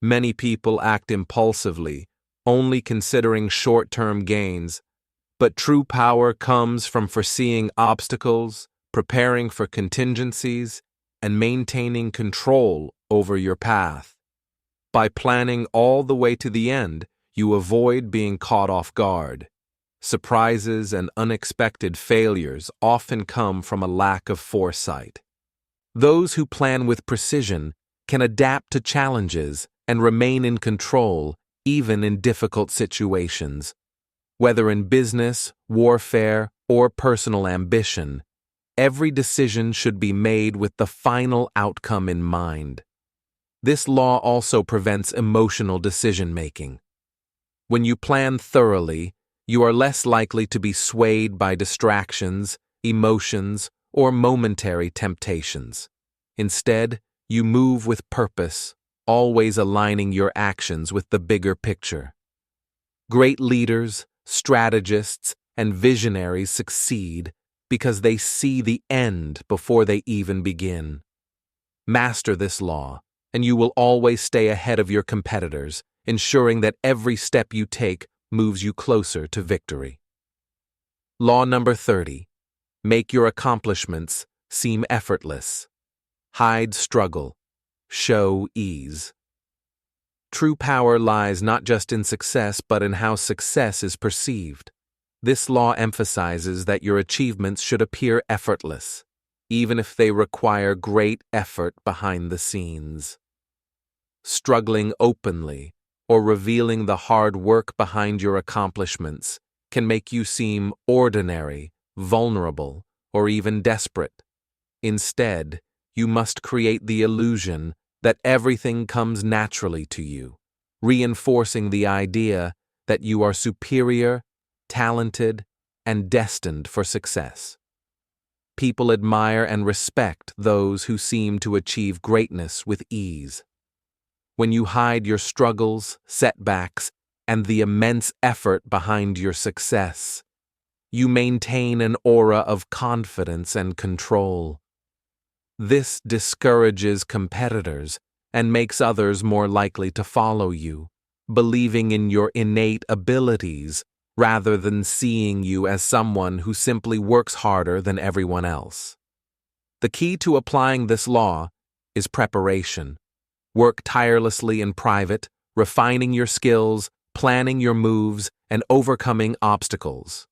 Many people act impulsively, only considering short-term gains, but true power comes from foreseeing obstacles, preparing for contingencies, and maintaining control over your path. By planning all the way to the end, you avoid being caught off guard. Surprises and unexpected failures often come from a lack of foresight. Those who plan with precision can adapt to challenges and remain in control even in difficult situations. Whether in business, warfare, or personal ambition, every decision should be made with the final outcome in mind. This law also prevents emotional decision-making. When you plan thoroughly, you are less likely to be swayed by distractions, emotions, or momentary temptations. Instead, you move with purpose, always aligning your actions with the bigger picture. Great leaders, strategists, and visionaries succeed because they see the end before they even begin. Master this law, and you will always stay ahead of your competitors, ensuring that every step you take moves you closer to victory. Law number 30. Make your accomplishments seem effortless. Hide struggle. Show ease. True power lies not just in success, but in how success is perceived. This law emphasizes that your achievements should appear effortless, even if they require great effort behind the scenes. Struggling openly or revealing the hard work behind your accomplishments can make you seem ordinary, vulnerable, or even desperate. Instead, you must create the illusion that everything comes naturally to you, reinforcing the idea that you are superior, talented, and destined for success. People admire and respect those who seem to achieve greatness with ease. When you hide your struggles, setbacks, and the immense effort behind your success, you maintain an aura of confidence and control. This discourages competitors and makes others more likely to follow you, believing in your innate abilities rather than seeing you as someone who simply works harder than everyone else. The key to applying this law is preparation. Work tirelessly in private, refining your skills, planning your moves, and overcoming obstacles.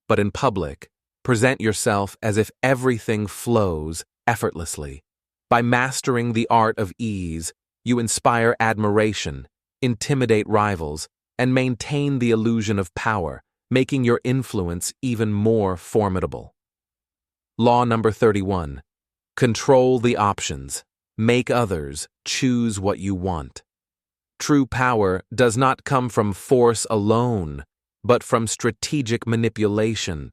But in public, present yourself as if everything flows effortlessly. By mastering the art of ease, you inspire admiration, intimidate rivals, and maintain the illusion of power, making your influence even more formidable. Law number 31. Control the options. Make others choose what you want. True power does not come from force alone, but from strategic manipulation.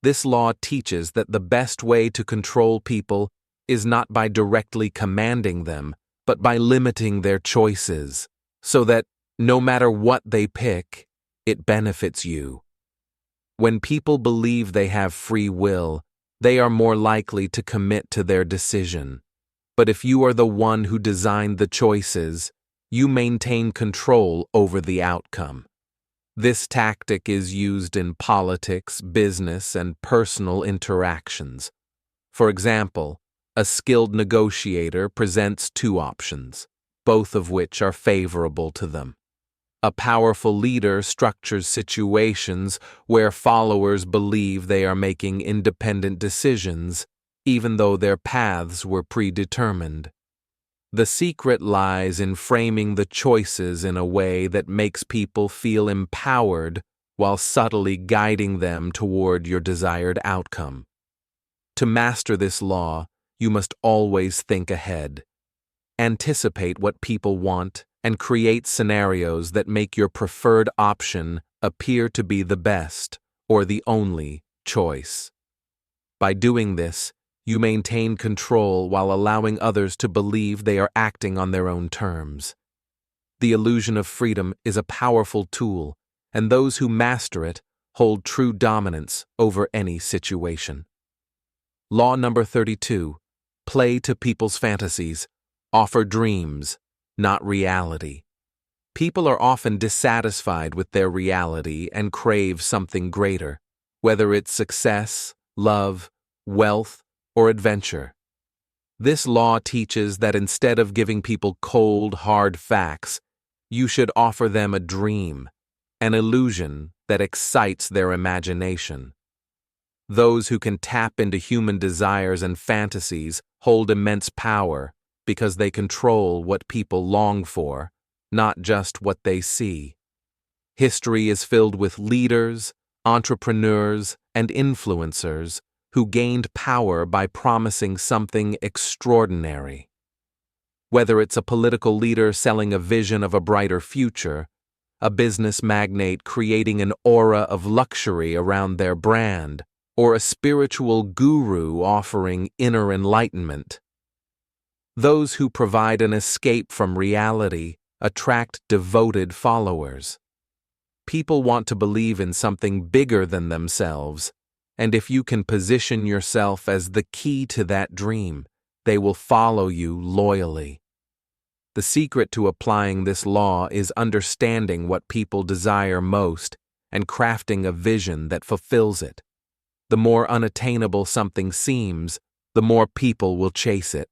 This law teaches that the best way to control people is not by directly commanding them, but by limiting their choices, so that, no matter what they pick, it benefits you. When people believe they have free will, they are more likely to commit to their decision. But if you are the one who designed the choices, you maintain control over the outcome. This tactic is used in politics, business, and personal interactions. For example, a skilled negotiator presents two options, both of which are favorable to them. A powerful leader structures situations where followers believe they are making independent decisions, even though their paths were predetermined. The secret lies in framing the choices in a way that makes people feel empowered while subtly guiding them toward your desired outcome. To master this law, you must always think ahead. Anticipate what people want and create scenarios that make your preferred option appear to be the best or the only choice. By doing this, you maintain control while allowing others to believe they are acting on their own terms. The illusion of freedom is a powerful tool, and those who master it hold true dominance over any situation. Law number 32. Play to people's fantasies. Offer dreams, not reality. People are often dissatisfied with their reality and crave something greater, whether it's success, love, wealth, or adventure. This law teaches that instead of giving people cold, hard facts, you should offer them a dream, an illusion that excites their imagination. Those who can tap into human desires and fantasies hold immense power because they control what people long for, not just what they see. History is filled with leaders, entrepreneurs, and influencers who gained power by promising something extraordinary. Whether it's a political leader selling a vision of a brighter future, a business magnate creating an aura of luxury around their brand, or a spiritual guru offering inner enlightenment, those who provide an escape from reality attract devoted followers. People want to believe in something bigger than themselves, and if you can position yourself as the key to that dream, they will follow you loyally. The secret to applying this law is understanding what people desire most and crafting a vision that fulfills it. The more unattainable something seems, the more people will chase it.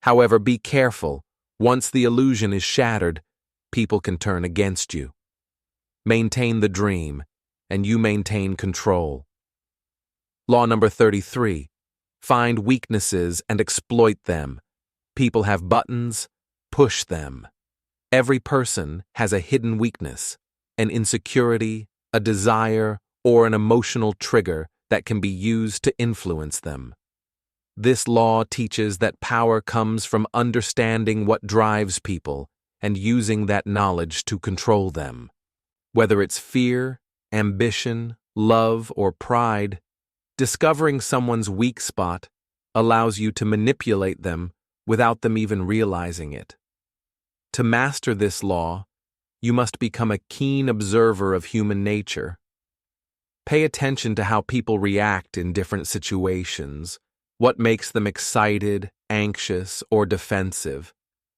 However, be careful. Once the illusion is shattered, people can turn against you. Maintain the dream, and you maintain control. Law number 33. Find weaknesses and exploit them. People have buttons, push them. Every person has a hidden weakness, an insecurity, a desire, or an emotional trigger that can be used to influence them. This law teaches that power comes from understanding what drives people and using that knowledge to control them. Whether it's fear, ambition, love, or pride, discovering someone's weak spot allows you to manipulate them without them even realizing it. To master this law, you must become a keen observer of human nature. Pay attention to how people react in different situations, what makes them excited, anxious, or defensive.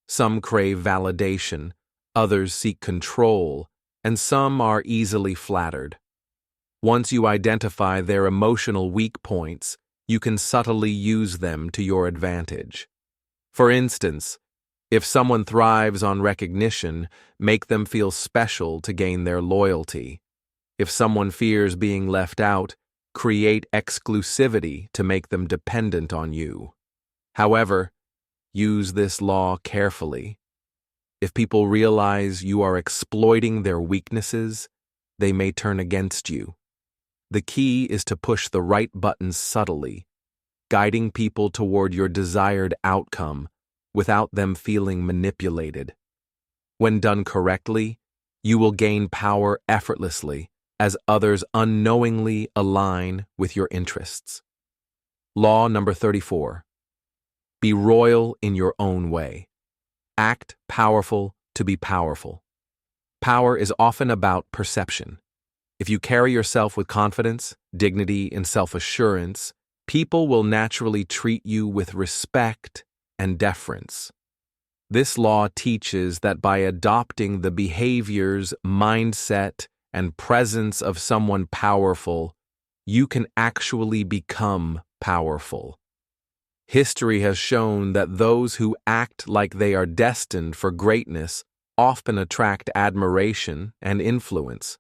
Some crave validation, others seek control, and some are easily flattered. Once you identify their emotional weak points, you can subtly use them to your advantage. For instance, if someone thrives on recognition, make them feel special to gain their loyalty. If someone fears being left out, create exclusivity to make them dependent on you. However, use this law carefully. If people realize you are exploiting their weaknesses, they may turn against you. The key is to push the right buttons subtly, guiding people toward your desired outcome without them feeling manipulated. When done correctly, you will gain power effortlessly as others unknowingly align with your interests. Law number 34. Be royal in your own way. Act powerful to be powerful. Power is often about perception. If you carry yourself with confidence, dignity, and self-assurance, people will naturally treat you with respect and deference. This law teaches that by adopting the behaviors, mindset, and presence of someone powerful, you can actually become powerful. History has shown that those who act like they are destined for greatness often attract admiration and influence.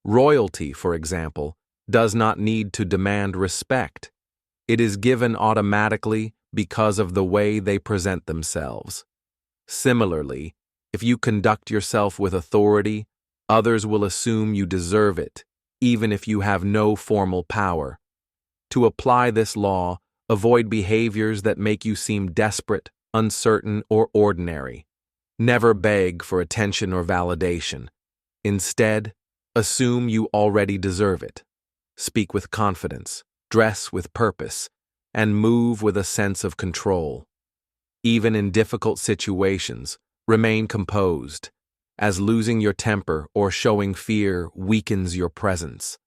Royalty, for example, does not need to demand respect. It is given automatically because of the way they present themselves. Similarly, if you conduct yourself with authority, others will assume you deserve it, even if you have no formal power. To apply this law, avoid behaviors that make you seem desperate, uncertain, or ordinary. Never beg for attention or validation. Instead, assume you already deserve it. Speak with confidence, dress with purpose, and move with a sense of control. Even in difficult situations, remain composed, as losing your temper or showing fear weakens your presence.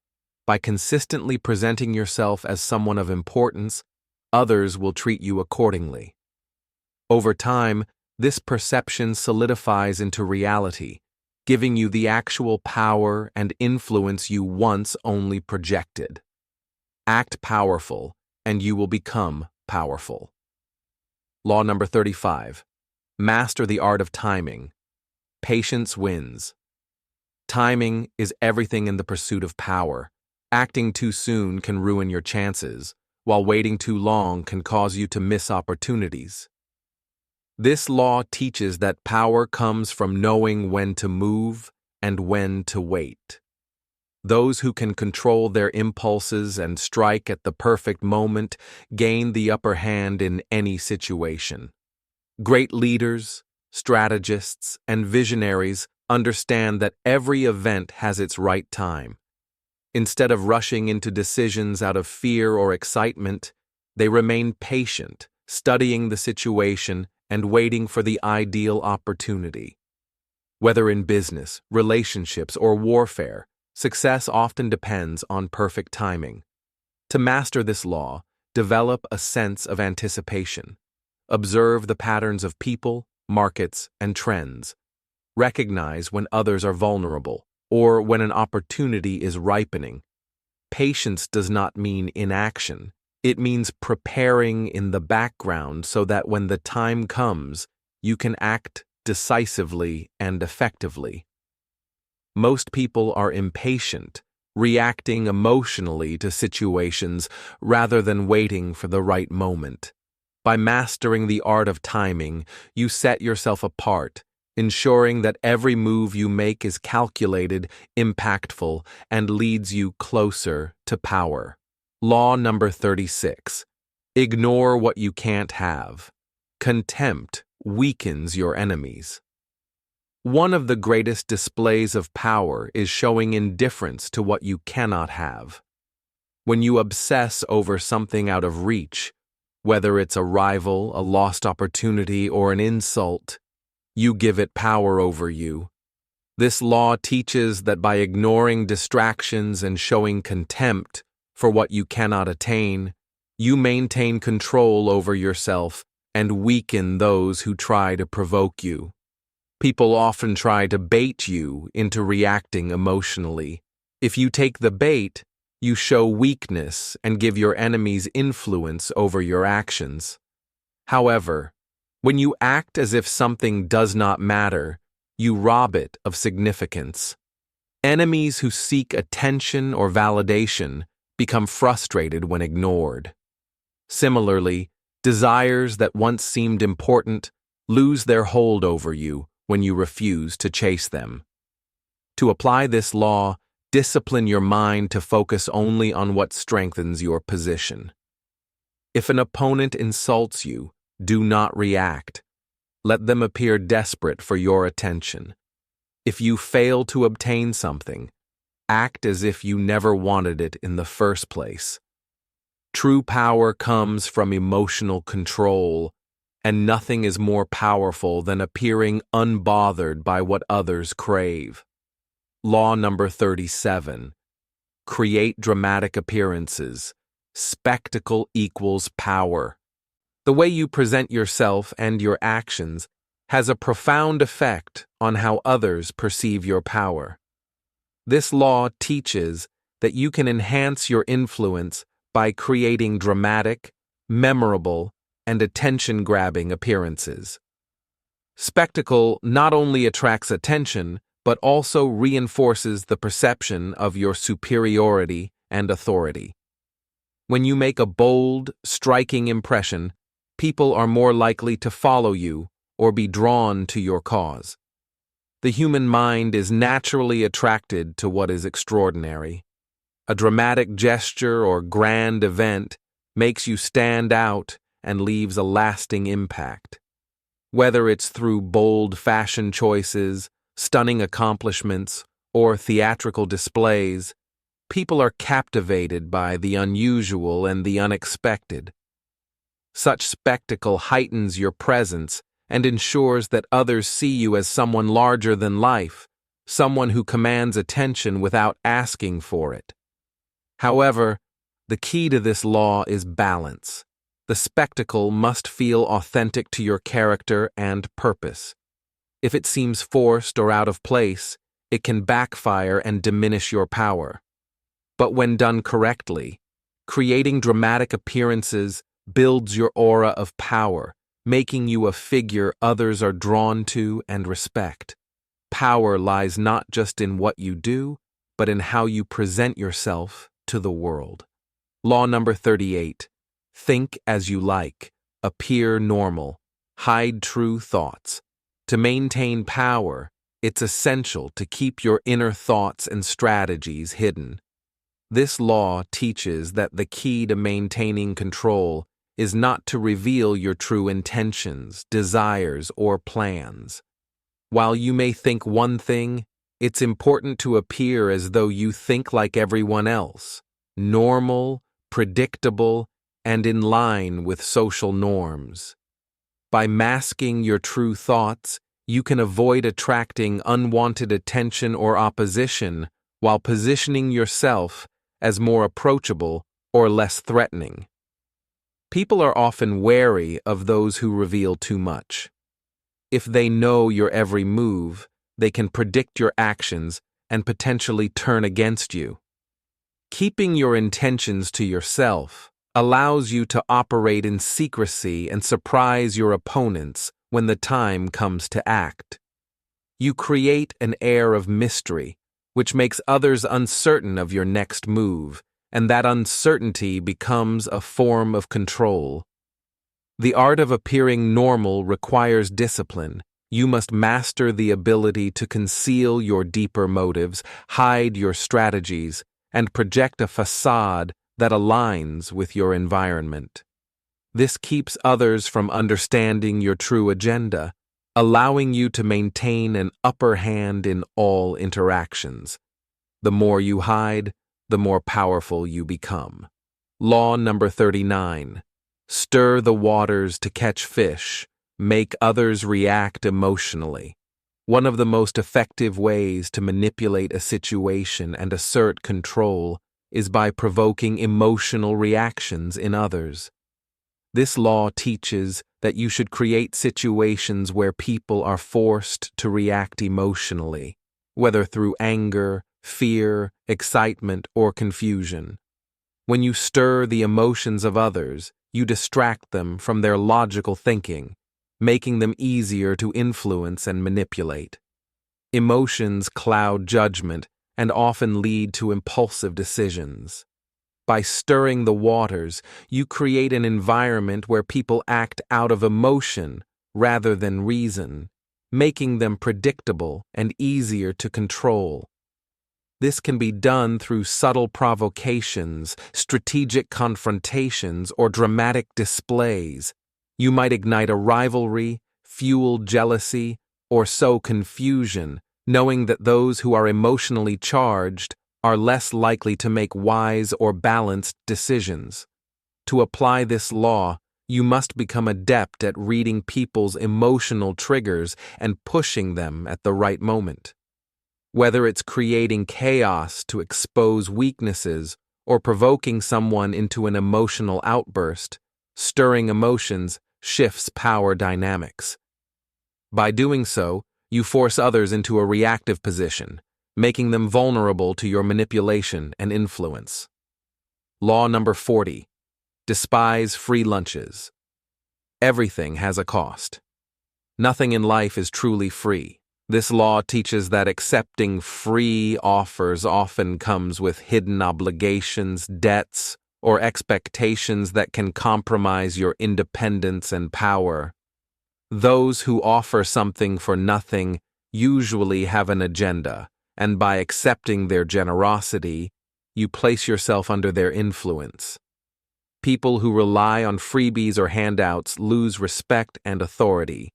By consistently presenting yourself as someone of importance, others will treat you accordingly. Over time, this perception solidifies into reality, giving you the actual power and influence you once only projected. Act powerful, and you will become powerful. Law number 35. Master the art of timing. Patience wins. Timing is everything in the pursuit of power. Acting too soon can ruin your chances, while waiting too long can cause you to miss opportunities. This law teaches that power comes from knowing when to move and when to wait. Those who can control their impulses and strike at the perfect moment gain the upper hand in any situation. Great leaders, strategists, and visionaries understand that every event has its right time. Instead of rushing into decisions out of fear or excitement, they remain patient, studying the situation and waiting for the ideal opportunity. Whether in business, relationships, or warfare, success often depends on perfect timing. To master this law, develop a sense of anticipation. Observe the patterns of people, markets, and trends. Recognize when others are vulnerable or when an opportunity is ripening. Patience does not mean inaction. It means preparing in the background so that when the time comes, you can act decisively and effectively. Most people are impatient, reacting emotionally to situations rather than waiting for the right moment. By mastering the art of timing, you set yourself apart, ensuring that every move you make is calculated, impactful, and leads you closer to power. Law number 36. Ignore what you can't have. Contempt weakens your enemies. One of the greatest displays of power is showing indifference to what you cannot have. When you obsess over something out of reach, whether it's a rival, a lost opportunity, or an insult, you give it power over you. This law teaches that by ignoring distractions and showing contempt for what you cannot attain, you maintain control over yourself and weaken those who try to provoke you. People often try to bait you into reacting emotionally. If you take the bait, you show weakness and give your enemies influence over your actions. However, when you act as if something does not matter, you rob it of significance. Enemies who seek attention or validation become frustrated when ignored. Similarly, desires that once seemed important lose their hold over you when you refuse to chase them. To apply this law, discipline your mind to focus only on what strengthens your position. If an opponent insults you, do not react. Let them appear desperate for your attention. If you fail to obtain something, act as if you never wanted it in the first place. True power comes from emotional control, and nothing is more powerful than appearing unbothered by what others crave. Law number 37. Create dramatic appearances. Spectacle equals power. The way you present yourself and your actions has a profound effect on how others perceive your power. This law teaches that you can enhance your influence by creating dramatic, memorable, and attention-grabbing appearances. Spectacle not only attracts attention, but also reinforces the perception of your superiority and authority. When you make a bold, striking impression, people are more likely to follow you or be drawn to your cause. The human mind is naturally attracted to what is extraordinary. A dramatic gesture or grand event makes you stand out and leaves a lasting impact. Whether it's through bold fashion choices, stunning accomplishments, or theatrical displays, people are captivated by the unusual and the unexpected. Such spectacle heightens your presence and ensures that others see you as someone larger than life, someone who commands attention without asking for it. However, the key to this law is balance. The spectacle must feel authentic to your character and purpose. If it seems forced or out of place, it can backfire and diminish your power. But when done correctly, creating dramatic appearances builds your aura of power, making you a figure others are drawn to and respect. Power lies not just in what you do, but in how you present yourself to the world. Law number 38. Think as you like. Appear normal. Hide true thoughts. To maintain power, it's essential to keep your inner thoughts and strategies hidden. This law teaches that the key to maintaining control is not to reveal your true intentions, desires, or plans. While you may think one thing, it's important to appear as though you think like everyone else, normal, predictable, and in line with social norms. By masking your true thoughts, you can avoid attracting unwanted attention or opposition while positioning yourself as more approachable or less threatening. People are often wary of those who reveal too much. If they know your every move, they can predict your actions and potentially turn against you. Keeping your intentions to yourself allows you to operate in secrecy and surprise your opponents when the time comes to act. You create an air of mystery, which makes others uncertain of your next move, and that uncertainty becomes a form of control. The art of appearing normal requires discipline. You must master the ability to conceal your deeper motives, hide your strategies, and project a facade that aligns with your environment. This keeps others from understanding your true agenda, allowing you to maintain an upper hand in all interactions. The more you hide, the more powerful you become. Law number 39. Stir the waters to catch fish. Make others react emotionally. One of the most effective ways to manipulate a situation and assert control is by provoking emotional reactions in others. This law teaches that you should create situations where people are forced to react emotionally, whether through anger, fear, excitement, or confusion. When you stir the emotions of others, you distract them from their logical thinking, making them easier to influence and manipulate. Emotions cloud judgment and often lead to impulsive decisions. By stirring the waters, you create an environment where people act out of emotion rather than reason, making them predictable and easier to control. This can be done through subtle provocations, strategic confrontations, or dramatic displays. You might ignite a rivalry, fuel jealousy, or sow confusion, knowing that those who are emotionally charged are less likely to make wise or balanced decisions. To apply this law, you must become adept at reading people's emotional triggers and pushing them at the right moment. Whether it's creating chaos to expose weaknesses or provoking someone into an emotional outburst, stirring emotions shifts power dynamics. By doing so, you force others into a reactive position, making them vulnerable to your manipulation and influence. Law number 40. Despise free lunches. Everything has a cost. Nothing in life is truly free. This law teaches that accepting free offers often comes with hidden obligations, debts, or expectations that can compromise your independence and power. Those who offer something for nothing usually have an agenda, and by accepting their generosity, you place yourself under their influence. People who rely on freebies or handouts lose respect and authority.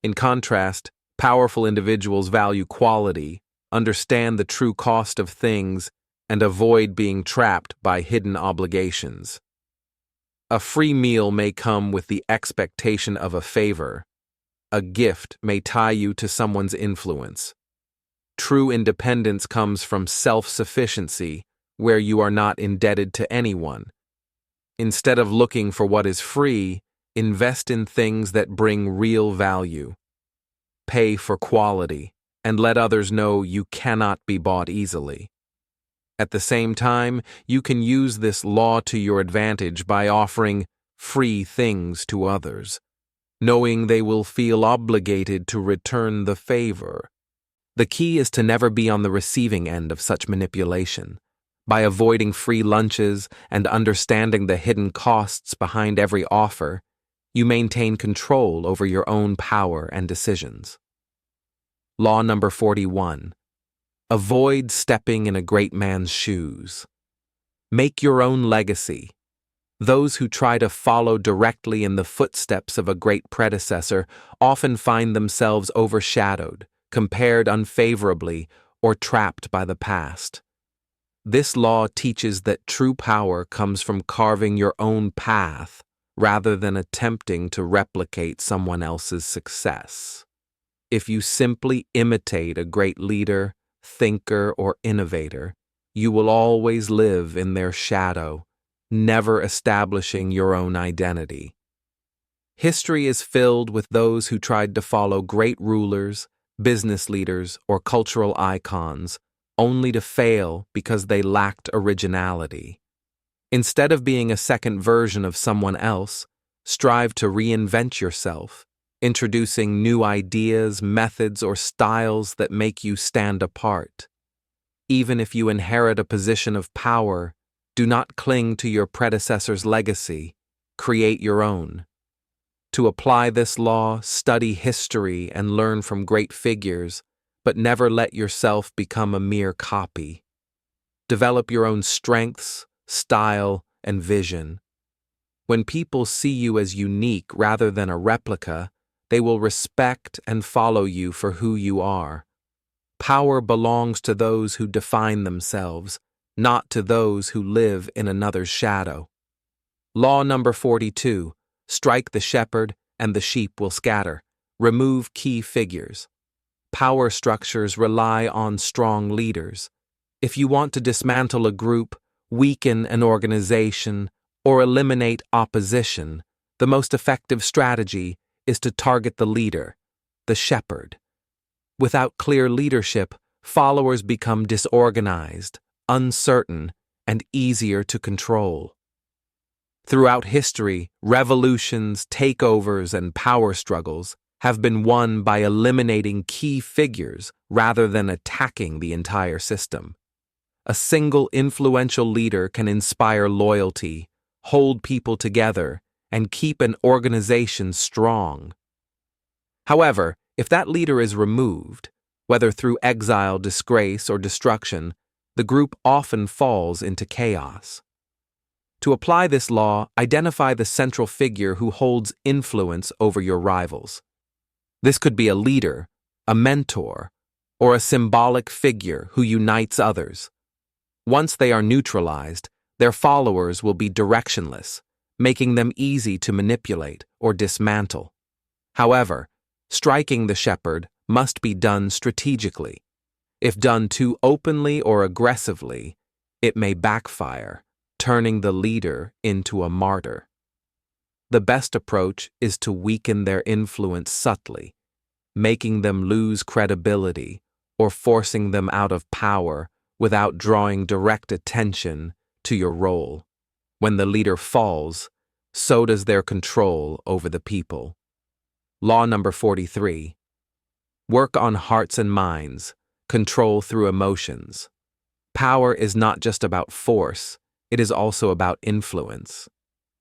In contrast, powerful individuals value quality, understand the true cost of things, and avoid being trapped by hidden obligations. A free meal may come with the expectation of a favor. A gift may tie you to someone's influence. True independence comes from self-sufficiency, where you are not indebted to anyone. Instead of looking for what is free, invest in things that bring real value. Pay for quality, and let others know you cannot be bought easily. At the same time, you can use this law to your advantage by offering free things to others, knowing they will feel obligated to return the favor. The key is to never be on the receiving end of such manipulation. By avoiding free lunches and understanding the hidden costs behind every offer, you maintain control over your own power and decisions. Law number 41. Avoid stepping in a great man's shoes. Make your own legacy. Those who try to follow directly in the footsteps of a great predecessor often find themselves overshadowed, compared unfavorably, or trapped by the past. This law teaches that true power comes from carving your own path rather than attempting to replicate someone else's success. If you simply imitate a great leader, thinker, or innovator, you will always live in their shadow, never establishing your own identity. History is filled with those who tried to follow great rulers, business leaders, or cultural icons, only to fail because they lacked originality. Instead of being a second version of someone else, strive to reinvent yourself, introducing new ideas, methods, or styles that make you stand apart. Even if you inherit a position of power, do not cling to your predecessor's legacy. Create your own. To apply this law, study history and learn from great figures, but never let yourself become a mere copy. Develop your own strengths, style, and vision. When people see you as unique rather than a replica, they will respect and follow you for who you are. Power belongs to those who define themselves, not to those who live in another's shadow. Law number 42. Strike the shepherd, and the sheep will scatter. Remove key figures. Power structures rely on strong leaders. If you want to dismantle a group, weaken an organization, or eliminate opposition, the most effective strategy is to target the leader, the shepherd. Without clear leadership, followers become disorganized, uncertain, and easier to control. Throughout history, revolutions, takeovers, and power struggles have been won by eliminating key figures rather than attacking the entire system. A single influential leader can inspire loyalty, hold people together, and keep an organization strong. However, if that leader is removed, whether through exile, disgrace, or destruction, the group often falls into chaos. To apply this law, identify the central figure who holds influence over your rivals. This could be a leader, a mentor, or a symbolic figure who unites others. Once they are neutralized, their followers will be directionless, making them easy to manipulate or dismantle. However, striking the shepherd must be done strategically. If done too openly or aggressively, it may backfire, turning the leader into a martyr. The best approach is to weaken their influence subtly, making them lose credibility or forcing them out of power without drawing direct attention to your role. When the leader falls, so does their control over the people. Law number 43. Work on hearts and minds, control through emotions. Power is not just about force, it is also about influence.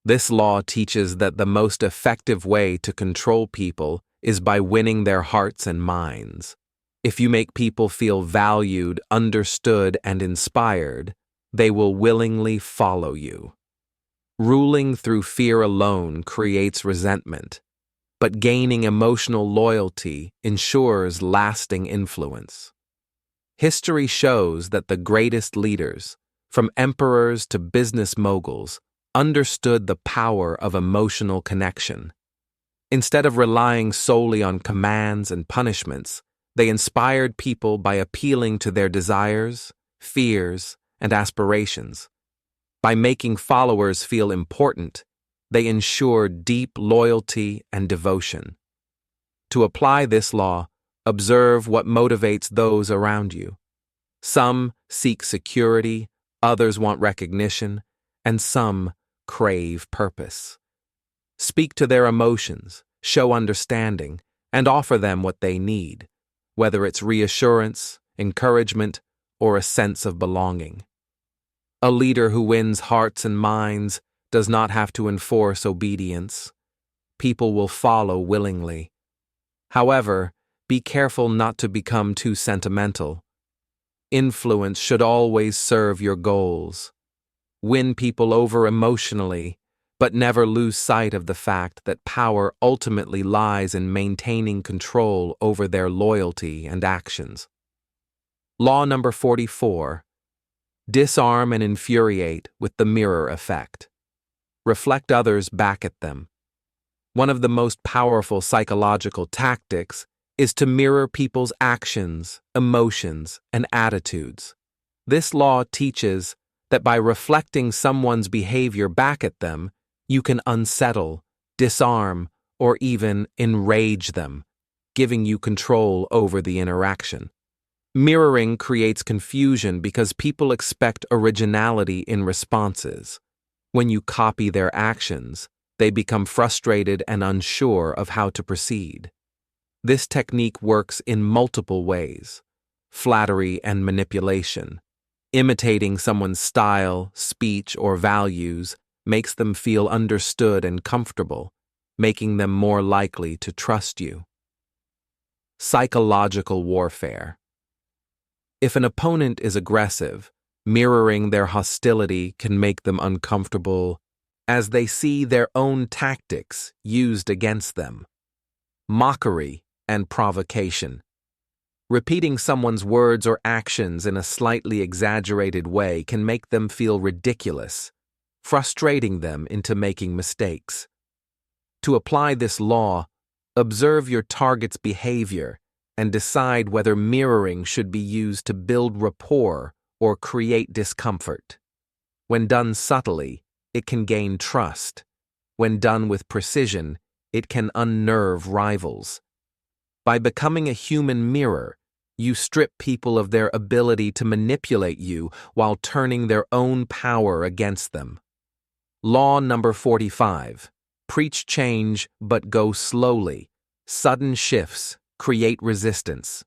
This law teaches that the most effective way to control people is by winning their hearts and minds. If you make people feel valued, understood, and inspired, they will willingly follow you. Ruling through fear alone creates resentment, but gaining emotional loyalty ensures lasting influence. History shows that the greatest leaders, from emperors to business moguls, understood the power of emotional connection. Instead of relying solely on commands and punishments, they inspired people by appealing to their desires, fears, and aspirations. By making followers feel important, they ensure deep loyalty and devotion. To apply this law, observe what motivates those around you. Some seek security, others want recognition, and some crave purpose. Speak to their emotions, show understanding, and offer them what they need, whether it's reassurance, encouragement, or a sense of belonging. A leader who wins hearts and minds does not have to enforce obedience. People will follow willingly. However, be careful not to become too sentimental. Influence should always serve your goals. Win people over emotionally, but never lose sight of the fact that power ultimately lies in maintaining control over their loyalty and actions. Law number 44. Disarm and infuriate with the mirror effect. Reflect others back at them. One of the most powerful psychological tactics is to mirror people's actions, emotions, and attitudes. This law teaches that by reflecting someone's behavior back at them, you can unsettle, disarm, or even enrage them, giving you control over the interaction. Mirroring creates confusion because people expect originality in responses. When you copy their actions, they become frustrated and unsure of how to proceed. This technique works in multiple ways: flattery and manipulation. Imitating someone's style, speech, or values makes them feel understood and comfortable, making them more likely to trust you. Psychological warfare. If an opponent is aggressive, mirroring their hostility can make them uncomfortable as they see their own tactics used against them. Mockery and provocation. Repeating someone's words or actions in a slightly exaggerated way can make them feel ridiculous, frustrating them into making mistakes. To apply this law, observe your target's behavior and decide whether mirroring should be used to build rapport or create discomfort. When done subtly, it can gain trust. When done with precision, it can unnerve rivals. By becoming a human mirror, you strip people of their ability to manipulate you while turning their own power against them. Law number 45. Preach change, but go slowly. Sudden shifts create resistance.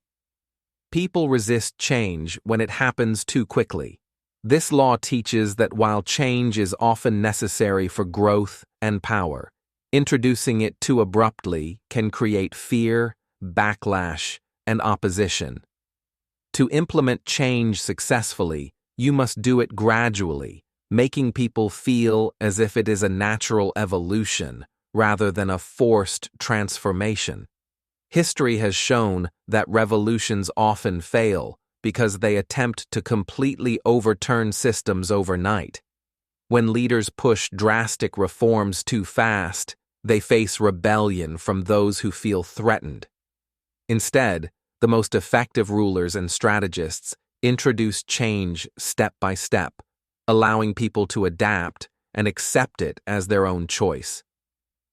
People resist change when it happens too quickly. This law teaches that while change is often necessary for growth and power, introducing it too abruptly can create fear, backlash, and opposition. To implement change successfully, you must do it gradually, making people feel as if it is a natural evolution rather than a forced transformation. History has shown that revolutions often fail because they attempt to completely overturn systems overnight. When leaders push drastic reforms too fast, they face rebellion from those who feel threatened. Instead, the most effective rulers and strategists introduce change step by step, allowing people to adapt and accept it as their own choice.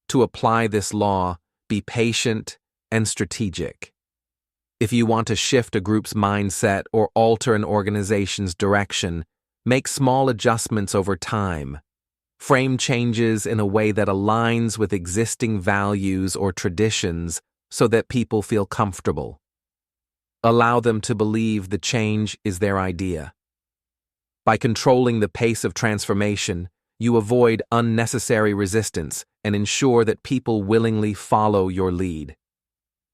To apply this law, be patient and strategic. If you want to shift a group's mindset or alter an organization's direction, make small adjustments over time. Frame changes in a way that aligns with existing values or traditions so that people feel comfortable. Allow them to believe the change is their idea. By controlling the pace of transformation, you avoid unnecessary resistance and ensure that people willingly follow your lead.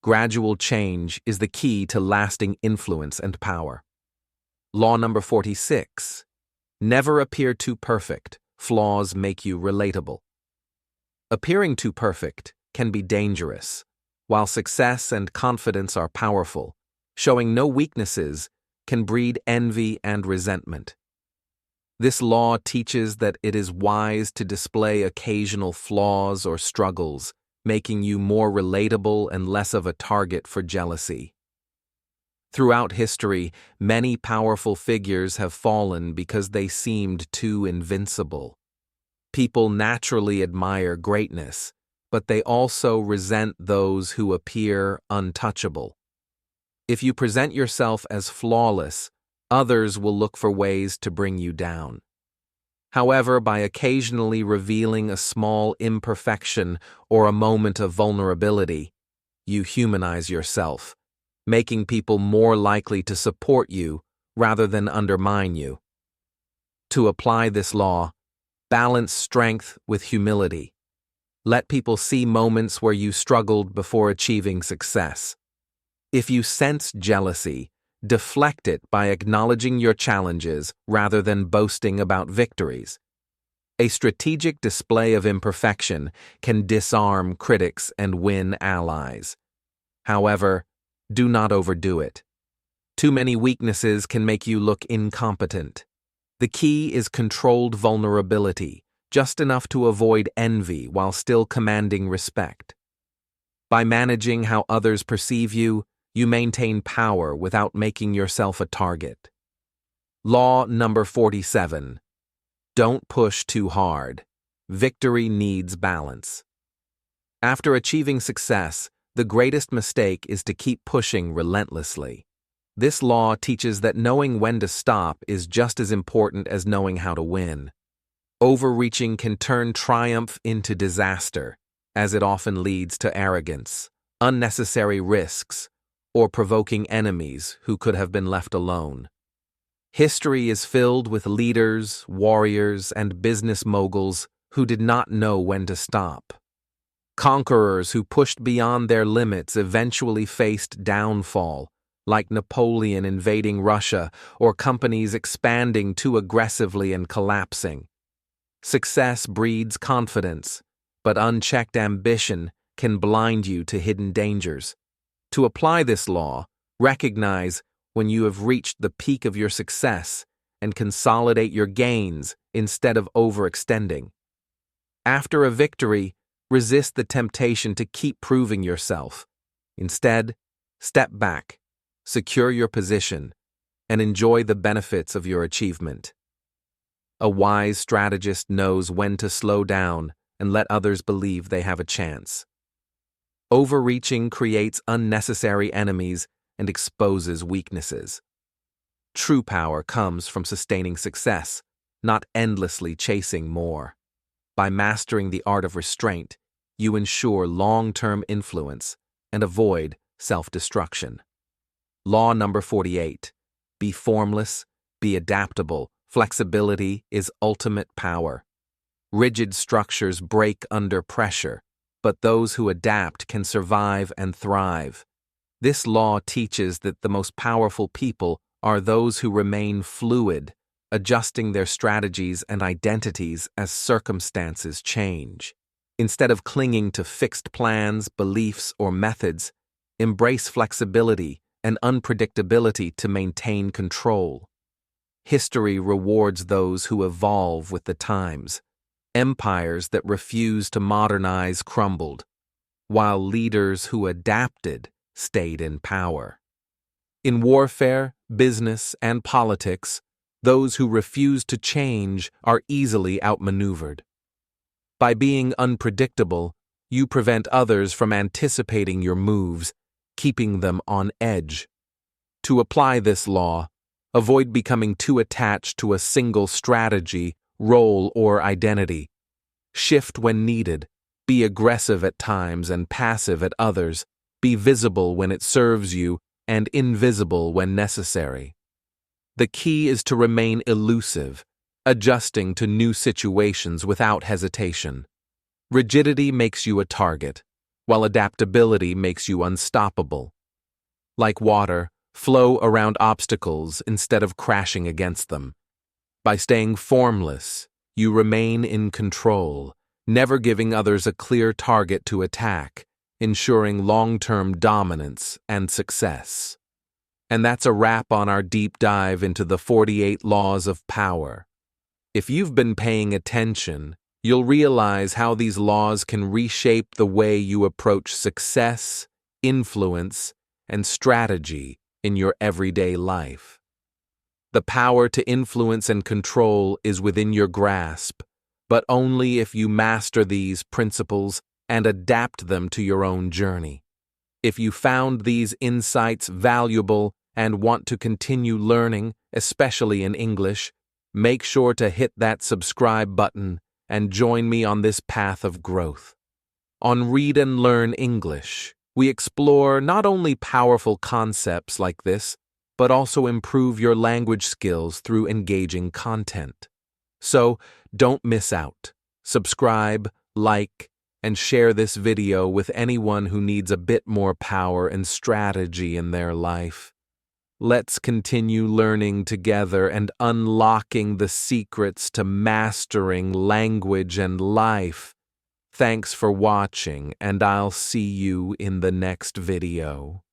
Gradual change is the key to lasting influence and power. Law number 46. Never appear too perfect. Flaws make you relatable. Appearing too perfect can be dangerous. While success and confidence are powerful, showing no weaknesses can breed envy and resentment. This law teaches that it is wise to display occasional flaws or struggles, making you more relatable and less of a target for jealousy. Throughout history, many powerful figures have fallen because they seemed too invincible. People naturally admire greatness, but they also resent those who appear untouchable. If you present yourself as flawless, others will look for ways to bring you down. However, by occasionally revealing a small imperfection or a moment of vulnerability, you humanize yourself, making people more likely to support you rather than undermine you. To apply this law, balance strength with humility. Let people see moments where you struggled before achieving success. If you sense jealousy, deflect it by acknowledging your challenges rather than boasting about victories. A strategic display of imperfection can disarm critics and win allies. However, do not overdo it. Too many weaknesses can make you look incompetent. The key is controlled vulnerability, just enough to avoid envy while still commanding respect. By managing how others perceive you, you maintain power without making yourself a target. Law number 47. Don't push too hard. Victory needs balance. After achieving success, the greatest mistake is to keep pushing relentlessly. This law teaches that knowing when to stop is just as important as knowing how to win. Overreaching can turn triumph into disaster, as it often leads to arrogance, unnecessary risks, or provoking enemies who could have been left alone. History is filled with leaders, warriors, and business moguls who did not know when to stop. Conquerors who pushed beyond their limits eventually faced downfall, like Napoleon invading Russia or companies expanding too aggressively and collapsing. Success breeds confidence, but unchecked ambition can blind you to hidden dangers. To apply this law, recognize when you have reached the peak of your success and consolidate your gains instead of overextending. After a victory, resist the temptation to keep proving yourself. Instead, step back, secure your position, and enjoy the benefits of your achievement. A wise strategist knows when to slow down and let others believe they have a chance. Overreaching creates unnecessary enemies and exposes weaknesses. True power comes from sustaining success, not endlessly chasing more. By mastering the art of restraint, you ensure long-term influence and avoid self-destruction. Law number 48. Be formless, be adaptable. Flexibility is ultimate power. Rigid structures break under pressure, but those who adapt can survive and thrive. This law teaches that the most powerful people are those who remain fluid, adjusting their strategies and identities as circumstances change. Instead of clinging to fixed plans, beliefs, or methods, embrace flexibility and unpredictability to maintain control. History rewards those who evolve with the times. Empires that refused to modernize crumbled, while leaders who adapted stayed in power. In warfare, business, and politics, those who refuse to change are easily outmaneuvered. By being unpredictable, you prevent others from anticipating your moves, keeping them on edge. To apply this law, avoid becoming too attached to a single strategy, role, or identity. Shift when needed, be aggressive at times and passive at others, be visible when it serves you and invisible when necessary. The key is to remain elusive, adjusting to new situations without hesitation. Rigidity makes you a target, while adaptability makes you unstoppable. Like water, flow around obstacles instead of crashing against them. By staying formless, you remain in control, never giving others a clear target to attack, ensuring long-term dominance and success. And that's a wrap on our deep dive into the 48 laws of power. If you've been paying attention, you'll realize how these laws can reshape the way you approach success, influence, and strategy in your everyday life. The power to influence and control is within your grasp, but only if you master these principles and adapt them to your own journey. If you found these insights valuable and want to continue learning, especially in English, make sure to hit that subscribe button and join me on this path of growth. On Read and Learn English, we explore not only powerful concepts like this, but also improve your language skills through engaging content. So, don't miss out. Subscribe, like, and share this video with anyone who needs a bit more power and strategy in their life. Let's continue learning together and unlocking the secrets to mastering language and life. Thanks for watching, and I'll see you in the next video.